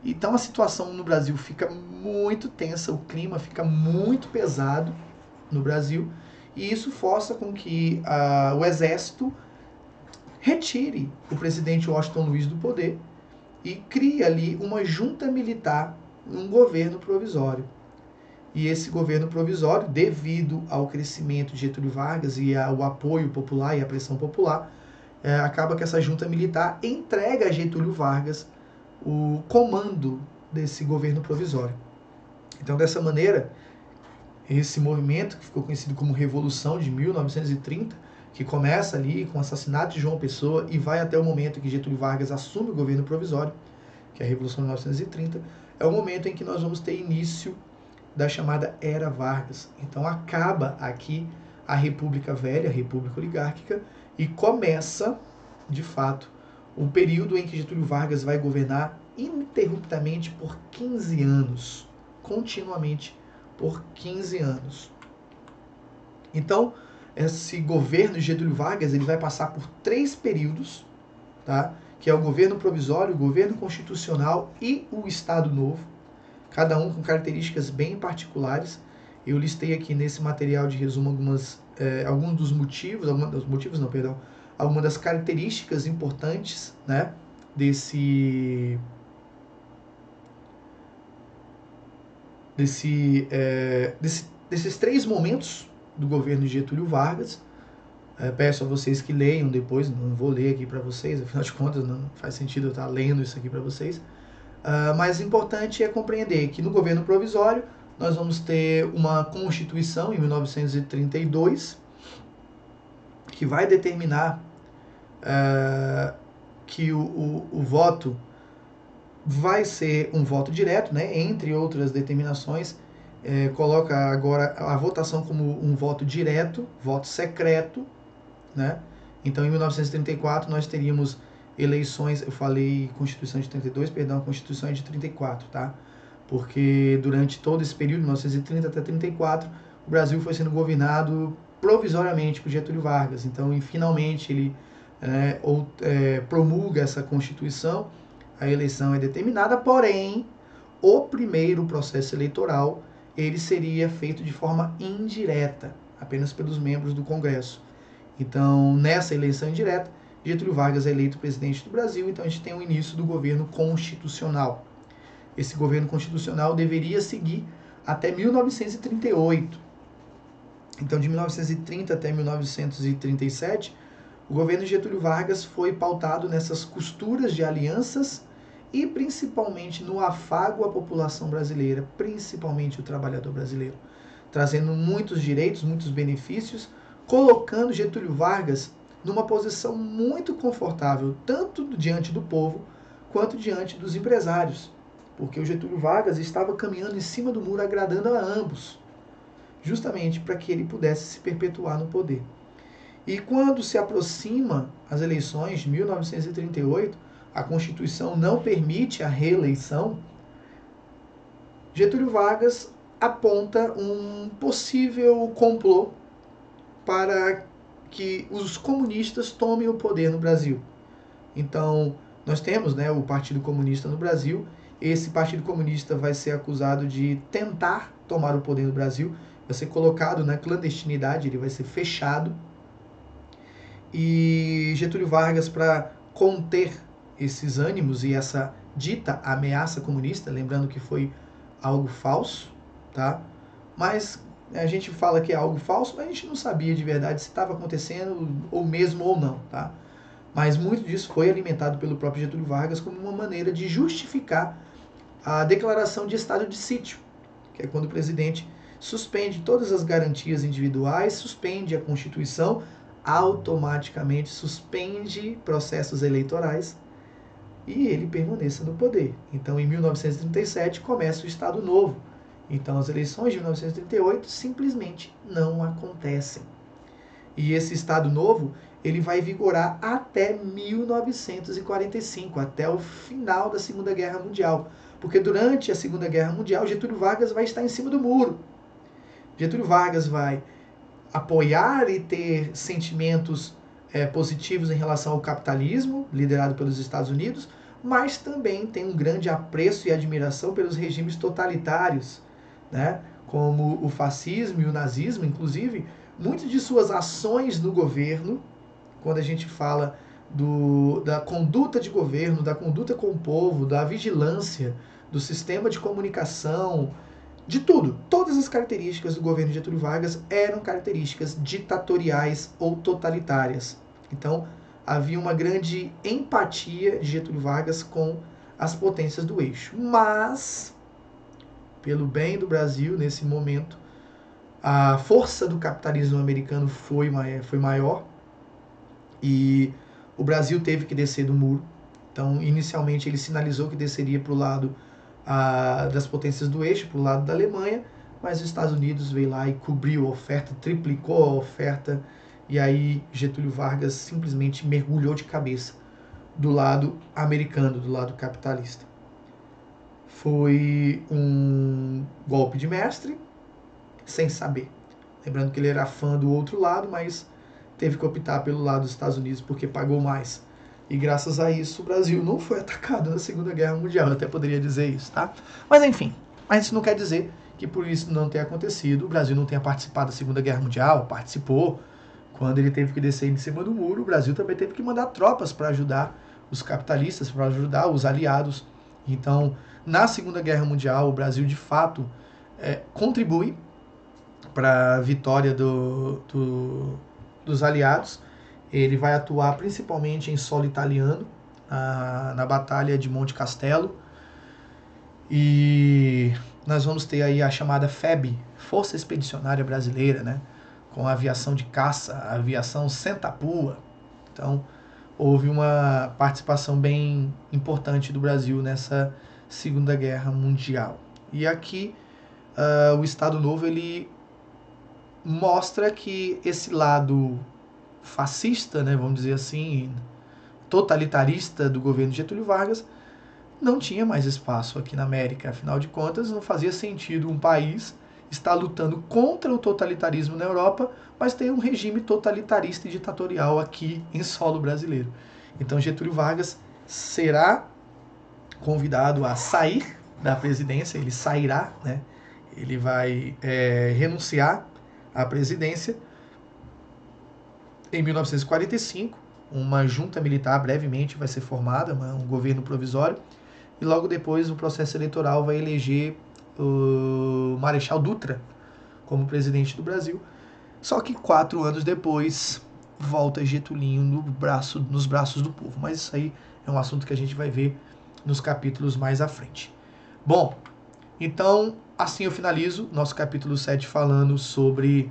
Speaker 1: Então a situação no Brasil fica muito tensa, o clima fica muito pesado no Brasil, e isso força com que o exército retire o presidente Washington Luiz do poder e crie ali uma junta militar, um governo provisório. E esse governo provisório, devido ao crescimento de Getúlio Vargas e ao apoio popular e à pressão popular, acaba que essa junta militar entrega a Getúlio Vargas o comando desse governo provisório. Então, dessa maneira, esse movimento, que ficou conhecido como Revolução de 1930, que começa ali com o assassinato de João Pessoa e vai até o momento que Getúlio Vargas assume o governo provisório, que é a Revolução de 1930, é o momento em que nós vamos ter início da chamada Era Vargas. Então acaba aqui a República Velha, a República Oligárquica, e começa, de fato, o período em que Getúlio Vargas vai governar ininterruptamente por 15 anos, continuamente por 15 anos. Então, esse governo de Getúlio Vargas ele vai passar por 3 períodos, tá? Que é o governo provisório, o governo constitucional e o Estado Novo, cada um com características bem particulares. Eu listei aqui nesse material de resumo alguns dos motivos, algumas das características importantes, né, desses 3 momentos do governo de Getúlio Vargas. Peço a vocês que leiam depois, não vou ler aqui para vocês, afinal de contas não faz sentido eu estar lendo isso aqui para vocês. Mas importante é compreender que no governo provisório nós vamos ter uma Constituição em 1932 que vai determinar que o voto vai ser um voto direto, né? Entre outras determinações, coloca agora a votação como um voto direto, voto secreto, né? Então, em 1934, nós teríamos eleições, eu falei Constituição de 32, perdão, a Constituição é de 34, tá? Porque durante todo esse período, 1930 até 34, o Brasil foi sendo governado provisoriamente por Getúlio Vargas. Então, finalmente, ele promulga essa Constituição, a eleição é determinada, porém, o primeiro processo eleitoral, ele seria feito de forma indireta, apenas pelos membros do Congresso. Então, nessa eleição indireta, Getúlio Vargas é eleito presidente do Brasil, então a gente tem o início do governo constitucional. Esse governo constitucional deveria seguir até 1938. Então, de 1930 até 1937, o governo de Getúlio Vargas foi pautado nessas costuras de alianças e principalmente no afago à população brasileira, principalmente o trabalhador brasileiro, trazendo muitos direitos, muitos benefícios, colocando Getúlio Vargas numa posição muito confortável, tanto diante do povo, quanto diante dos empresários, porque o Getúlio Vargas estava caminhando em cima do muro, agradando a ambos, justamente para que ele pudesse se perpetuar no poder. E quando se aproxima as eleições de 1938, a Constituição não permite a reeleição, Getúlio Vargas aponta um possível complô para que os comunistas tomem o poder no Brasil. Então, nós temos, né, o Partido Comunista no Brasil. Esse Partido Comunista vai ser acusado de tentar tomar o poder no Brasil, vai ser colocado na clandestinidade, ele vai ser fechado. E Getúlio Vargas, para conter esses ânimos e essa dita ameaça comunista, lembrando que foi algo falso, tá? Mas a gente fala que é algo falso, mas a gente não sabia de verdade se estava acontecendo ou mesmo ou não, tá? Mas muito disso foi alimentado pelo próprio Getúlio Vargas como uma maneira de justificar a declaração de estado de sítio, que é quando o presidente suspende todas as garantias individuais, suspende a Constituição, automaticamente suspende processos eleitorais e ele permaneça no poder. Então, em 1937, começa o Estado Novo. Então, as eleições de 1938 simplesmente não acontecem. E esse Estado Novo, ele vai vigorar até 1945, até o final da Segunda Guerra Mundial. Porque durante a Segunda Guerra Mundial, Getúlio Vargas vai estar em cima do muro. Getúlio Vargas vai apoiar e ter sentimentos positivos em relação ao capitalismo, liderado pelos Estados Unidos, mas também tem um grande apreço e admiração pelos regimes totalitários, né? Como o fascismo e o nazismo. Inclusive, muitas de suas ações no governo, quando a gente fala da conduta de governo, da conduta com o povo, da vigilância, do sistema de comunicação, de tudo, todas as características do governo de Getúlio Vargas eram características ditatoriais ou totalitárias. Então, havia uma grande empatia de Getúlio Vargas com as potências do eixo. Mas, pelo bem do Brasil, nesse momento, a força do capitalismo americano foi maior e o Brasil teve que descer do muro. Então, inicialmente, ele sinalizou que desceria para o lado das potências do eixo, para o lado da Alemanha, mas os Estados Unidos veio lá e cobriu a oferta, triplicou a oferta, e aí Getúlio Vargas simplesmente mergulhou de cabeça do lado americano, do lado capitalista. Foi um golpe de mestre, sem saber. Lembrando que ele era fã do outro lado, mas teve que optar pelo lado dos Estados Unidos porque pagou mais. E graças a isso o Brasil não foi atacado na Segunda Guerra Mundial. Eu até poderia dizer isso, tá? Mas enfim, mas isso não quer dizer que por isso não ter acontecido, o Brasil não tenha participado da Segunda Guerra Mundial, participou. Quando ele teve que descer em cima do muro, o Brasil também teve que mandar tropas para ajudar os capitalistas, para ajudar os aliados. Então, na Segunda Guerra Mundial, o Brasil de fato contribui para a vitória dos aliados. Ele vai atuar principalmente em solo italiano, na Batalha de Monte Castelo. E nós vamos ter aí a chamada FEB, Força Expedicionária Brasileira, né? Com a aviação de caça, a aviação Senta-Pua. Então, houve uma participação bem importante do Brasil nessa Segunda Guerra Mundial. E aqui, o Estado Novo, ele mostra que esse lado fascista, né, vamos dizer assim, totalitarista do governo de Getúlio Vargas, não tinha mais espaço aqui na América. Afinal de contas, não fazia sentido um país estar lutando contra o totalitarismo na Europa, mas ter um regime totalitarista e ditatorial aqui em solo brasileiro. Então Getúlio Vargas será convidado a sair da presidência, ele sairá, né? Ele vai renunciar à presidência em 1945. Uma junta militar brevemente vai ser formada, um governo provisório, e logo depois o processo eleitoral vai eleger o Marechal Dutra como presidente do Brasil. Só que 4 anos depois volta Getulinho nos braços do povo. Mas isso aí é um assunto que a gente vai ver nos capítulos mais à frente. Bom, então assim eu finalizo nosso capítulo 7 falando sobre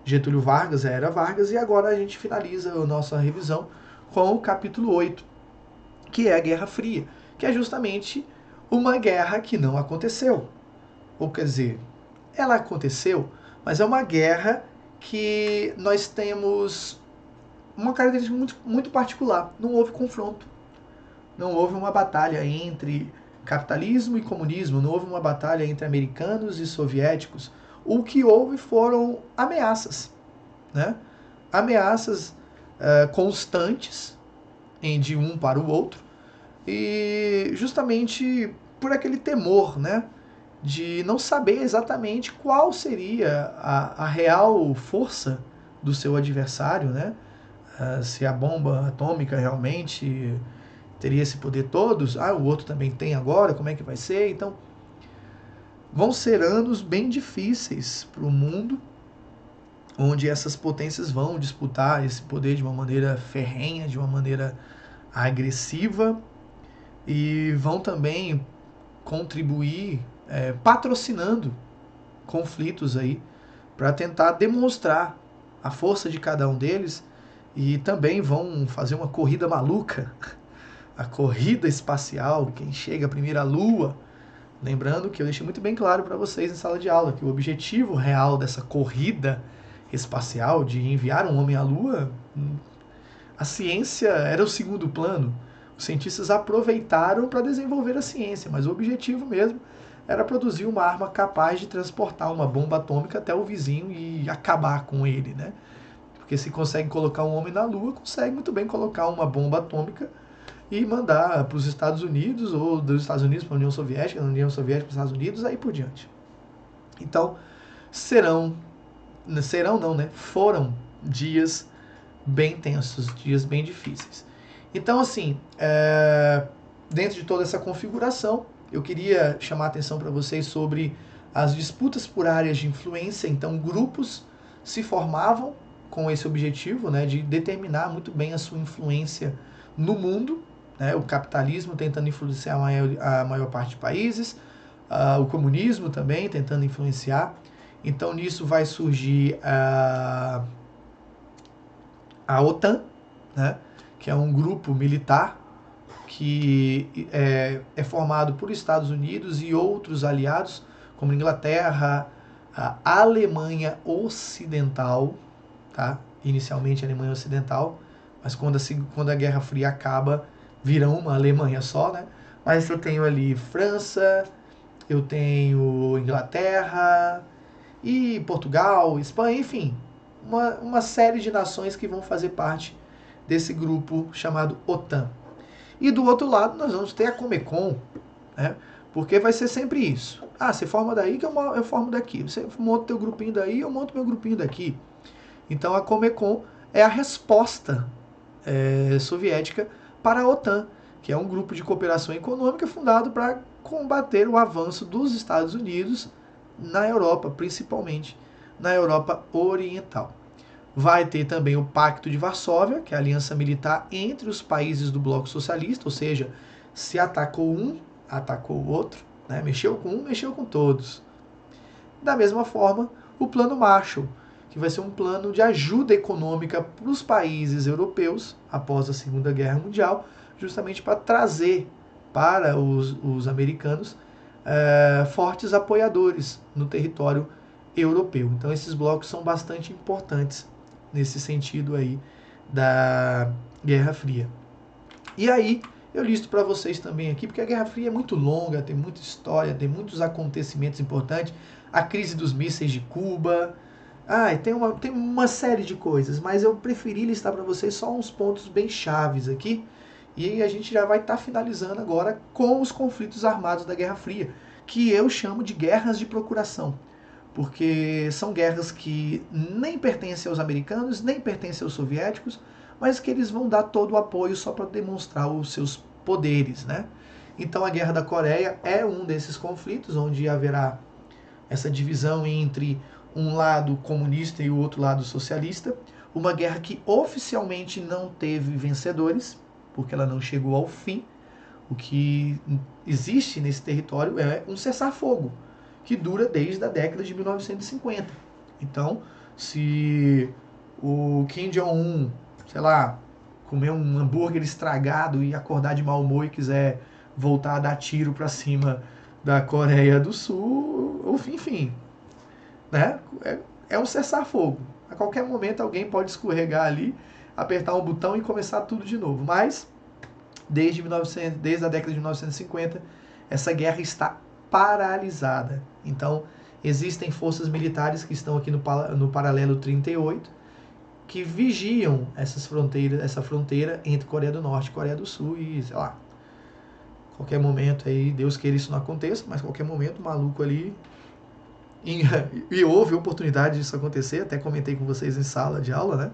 Speaker 1: Getúlio Vargas, a Era Vargas, e agora a gente finaliza a nossa revisão com o capítulo 8, que é a Guerra Fria, que é justamente uma guerra que não aconteceu. Ou quer dizer, ela aconteceu, mas é uma guerra que nós temos uma característica muito, muito particular. Não houve confronto. Não houve uma batalha entre capitalismo e comunismo, não houve uma batalha entre americanos e soviéticos. O que houve foram ameaças, né? Ameaças constantes de um para o outro, e justamente por aquele temor, né, de não saber exatamente qual seria a real força do seu adversário, né? Se a bomba atômica realmente teria esse poder todos, o outro também tem agora, como é que vai ser? Então, vão ser anos bem difíceis para o mundo, onde essas potências vão disputar esse poder de uma maneira ferrenha, de uma maneira agressiva, e vão também contribuir patrocinando conflitos aí para tentar demonstrar a força de cada um deles, e também vão fazer uma corrida maluca, a corrida espacial, quem chega primeiro à Lua. Lembrando que eu deixei muito bem claro para vocês em sala de aula que o objetivo real dessa corrida espacial de enviar um homem à Lua, a ciência era o segundo plano. Os cientistas aproveitaram para desenvolver a ciência, mas o objetivo mesmo era produzir uma arma capaz de transportar uma bomba atômica até o vizinho e acabar com ele, né? Porque se consegue colocar um homem na Lua, consegue muito bem colocar uma bomba atômica e mandar para os Estados Unidos, ou dos Estados Unidos para a União Soviética, da União Soviética para os Estados Unidos, aí por diante. Então, foram dias bem tensos, dias bem difíceis. Então, assim, dentro de toda essa configuração, eu queria chamar a atenção para vocês sobre as disputas por áreas de influência. Então, grupos se formavam com esse objetivo, né, de determinar muito bem a sua influência no mundo, né, o capitalismo tentando influenciar a maior parte de países, o comunismo também tentando influenciar. Então, nisso vai surgir a OTAN, né, que é um grupo militar que é formado por Estados Unidos e outros aliados, como Inglaterra, a Alemanha Ocidental, tá? Inicialmente a Alemanha Ocidental, mas quando a Guerra Fria acaba, vira uma Alemanha só, né? Mas eu tenho ali França, eu tenho Inglaterra e Portugal, Espanha, enfim, uma série de nações que vão fazer parte desse grupo chamado OTAN. E do outro lado nós vamos ter a Comecon, né? Porque vai ser sempre isso. Ah, você forma daí que eu formo daqui. Você monta teu grupinho daí, eu monto meu grupinho daqui. Então a Comecon é a resposta soviética para a OTAN, que é um grupo de cooperação econômica fundado para combater o avanço dos Estados Unidos na Europa, principalmente na Europa Oriental. Vai ter também o Pacto de Varsóvia, que é a aliança militar entre os países do bloco socialista, ou seja, se atacou um, atacou o outro, né? Mexeu com um, mexeu com todos. Da mesma forma, o Plano Marshall, que vai ser um plano de ajuda econômica para os países europeus após a Segunda Guerra Mundial, justamente para trazer para os americanos fortes apoiadores no território europeu. Então esses blocos são bastante importantes nesse sentido aí da Guerra Fria. E aí eu listo para vocês também aqui, porque a Guerra Fria é muito longa, tem muita história, tem muitos acontecimentos importantes. A crise dos mísseis de Cuba, tem uma série de coisas, mas eu preferi listar para vocês só uns pontos bem chaves aqui. E a gente já vai estar finalizando agora com os conflitos armados da Guerra Fria, que eu chamo de guerras de procuração, porque são guerras que nem pertencem aos americanos, nem pertencem aos soviéticos, mas que eles vão dar todo o apoio só para demonstrar os seus poderes, né? Então a Guerra da Coreia é um desses conflitos, onde haverá essa divisão entre um lado comunista e o outro lado socialista, uma guerra que oficialmente não teve vencedores, porque ela não chegou ao fim. O que existe nesse território é um cessar-fogo, que dura desde a década de 1950. Então, se o Kim Jong-un, sei lá, comer um hambúrguer estragado e acordar de mau humor e quiser voltar a dar tiro para cima da Coreia do Sul, enfim, né? É um cessar-fogo. A qualquer momento alguém pode escorregar ali, apertar um botão e começar tudo de novo. Mas desde a década de 1950, essa guerra está paralisada. Então, existem forças militares que estão aqui no paralelo 38, que vigiam essa fronteira entre Coreia do Norte e Coreia do Sul, e sei lá, qualquer momento aí, Deus queira isso não aconteça, mas qualquer momento o maluco ali e houve oportunidade disso acontecer, até comentei com vocês em sala de aula, né?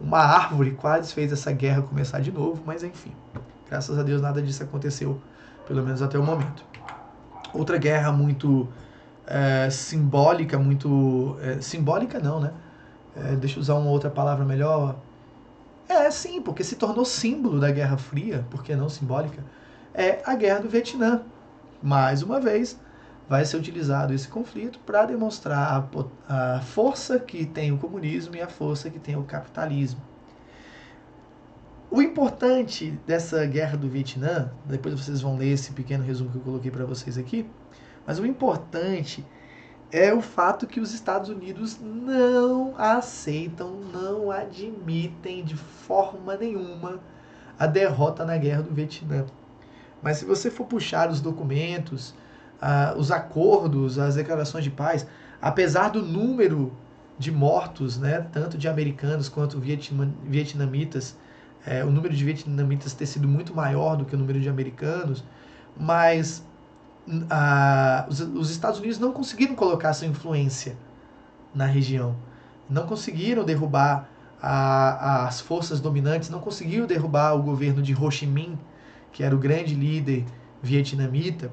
Speaker 1: Uma árvore quase fez essa guerra começar de novo, mas enfim, graças a Deus nada disso aconteceu, pelo menos até o momento. Outra guerra muito simbólica, simbólica não, né? Deixa eu usar uma outra palavra melhor. Sim, porque se tornou símbolo da Guerra Fria, por que não simbólica? É a Guerra do Vietnã. Mais uma vez, vai ser utilizado esse conflito para demonstrar a força que tem o comunismo e a força que tem o capitalismo. O importante dessa Guerra do Vietnã, depois vocês vão ler esse pequeno resumo que eu coloquei para vocês aqui, mas o importante é o fato que os Estados Unidos não aceitam, não admitem de forma nenhuma a derrota na Guerra do Vietnã. Mas se você for puxar os documentos, os acordos, as declarações de paz, apesar do número de mortos, né, tanto de americanos quanto vietnamitas, o número de vietnamitas ter sido muito maior do que o número de americanos, mas os Estados Unidos não conseguiram colocar sua influência na região, não conseguiram derrubar as forças dominantes, não conseguiram derrubar o governo de Ho Chi Minh, que era o grande líder vietnamita.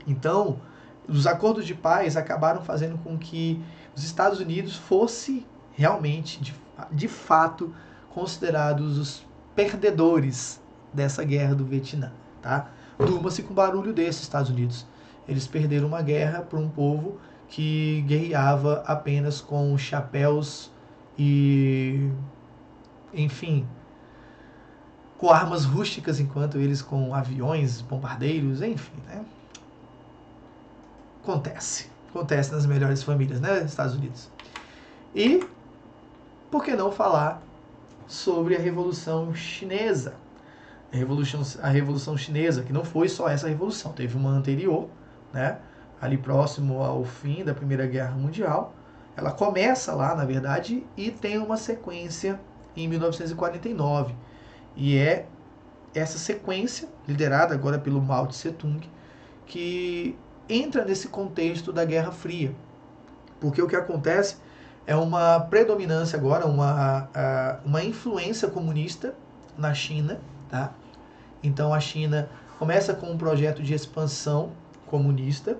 Speaker 1: Então, os acordos de paz acabaram fazendo com que os Estados Unidos fosse realmente, de fato, considerados os perdedores dessa guerra do Vietnã, tá? Durma-se com barulho desse, Estados Unidos. Eles perderam uma guerra para um povo que guerreava apenas com chapéus e, enfim, com armas rústicas, enquanto eles com aviões, bombardeiros, enfim, né? Acontece. acontece nas melhores famílias, né, Estados Unidos. E por que não falar sobre a Revolução Chinesa? A Revolução Chinesa, que não foi só essa revolução, teve uma anterior, né, ali próximo ao fim da Primeira Guerra Mundial. Ela começa lá, na verdade, e tem uma sequência em 1949. E é essa sequência, liderada agora pelo Mao Tse-tung, que entra nesse contexto da Guerra Fria. Porque o que acontece é uma predominância agora, uma influência comunista na China, tá? Então a China começa com um projeto de expansão comunista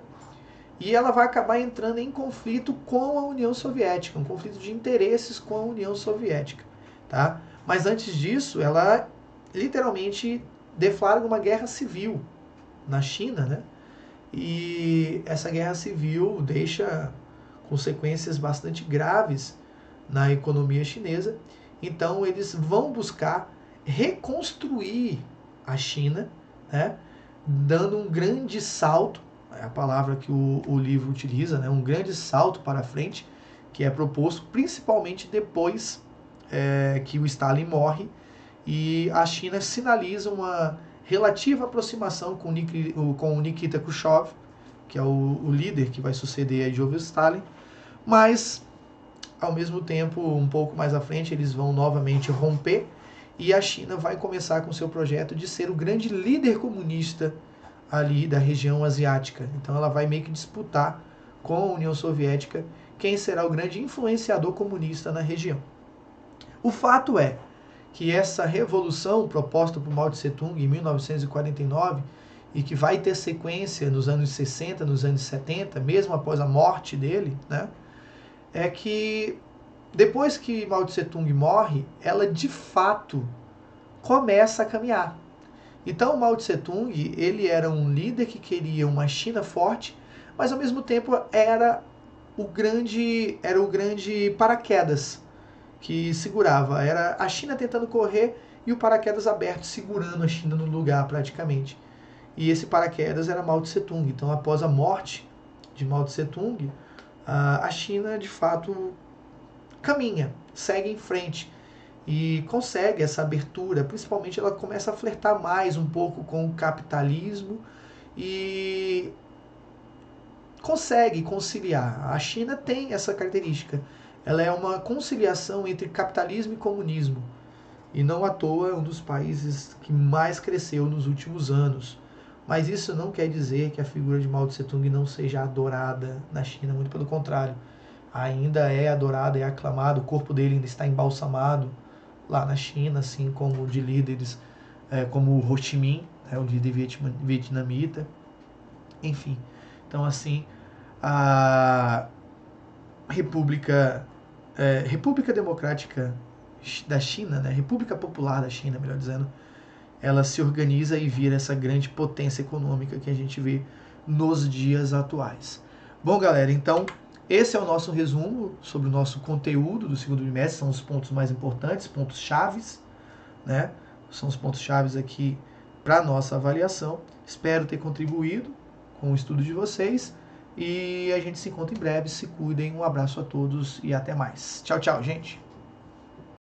Speaker 1: e ela vai acabar entrando em conflito com a União Soviética, um conflito de interesses com a União Soviética, tá? Mas antes disso, ela literalmente deflagra uma guerra civil na China, né? E essa guerra civil deixa consequências bastante graves na economia chinesa. Então eles vão buscar reconstruir a China, né, dando um grande salto, é a palavra que o livro utiliza, né, um grande salto para frente, que é proposto principalmente depois que o Stalin morre e a China sinaliza uma relativa aproximação com o Nikita Khrushchev, que é o líder que vai suceder a Joseph Stalin, mas ao mesmo tempo, um pouco mais à frente, eles vão novamente romper e a China vai começar com seu projeto de ser o grande líder comunista ali da região asiática. Então ela vai meio que disputar com a União Soviética quem será o grande influenciador comunista na região. O fato é que essa revolução proposta por Mao Tse-tung em 1949 e que vai ter sequência nos anos 60, nos anos 70, mesmo após a morte dele, né, é que depois que Mao Tse-tung morre, ela de fato começa a caminhar. Então Mao Tse-tung, ele era um líder que queria uma China forte, mas ao mesmo tempo era o grande paraquedas que segurava. Era a China tentando correr e o paraquedas aberto segurando a China no lugar praticamente. E esse paraquedas era Mao Tse-tung. Então após a morte de Mao Tse-tung, a China de fato caminha, segue em frente e consegue essa abertura. Principalmente ela começa a flertar mais um pouco com o capitalismo e consegue conciliar. A China tem essa característica. Ela é uma conciliação entre capitalismo e comunismo. E não à toa é um dos países que mais cresceu nos últimos anos. Mas isso não quer dizer que a figura de Mao Tse-tung não seja adorada na China, muito pelo contrário. Ainda é adorado, é aclamado, o corpo dele ainda está embalsamado lá na China, assim como de líderes como o Ho Chi Minh, o líder vietnamita, enfim. Então, assim, a República Democrática da China, né, República Popular da China, melhor dizendo, ela se organiza e vira essa grande potência econômica que a gente vê nos dias atuais. Bom, galera, então esse é o nosso resumo sobre o nosso conteúdo do segundo bimestre, são os pontos mais importantes, pontos chaves, né? São os pontos chaves aqui para a nossa avaliação. Espero ter contribuído com o estudo de vocês e a gente se encontra em breve. Se cuidem, um abraço a todos e até mais. Tchau, tchau, gente!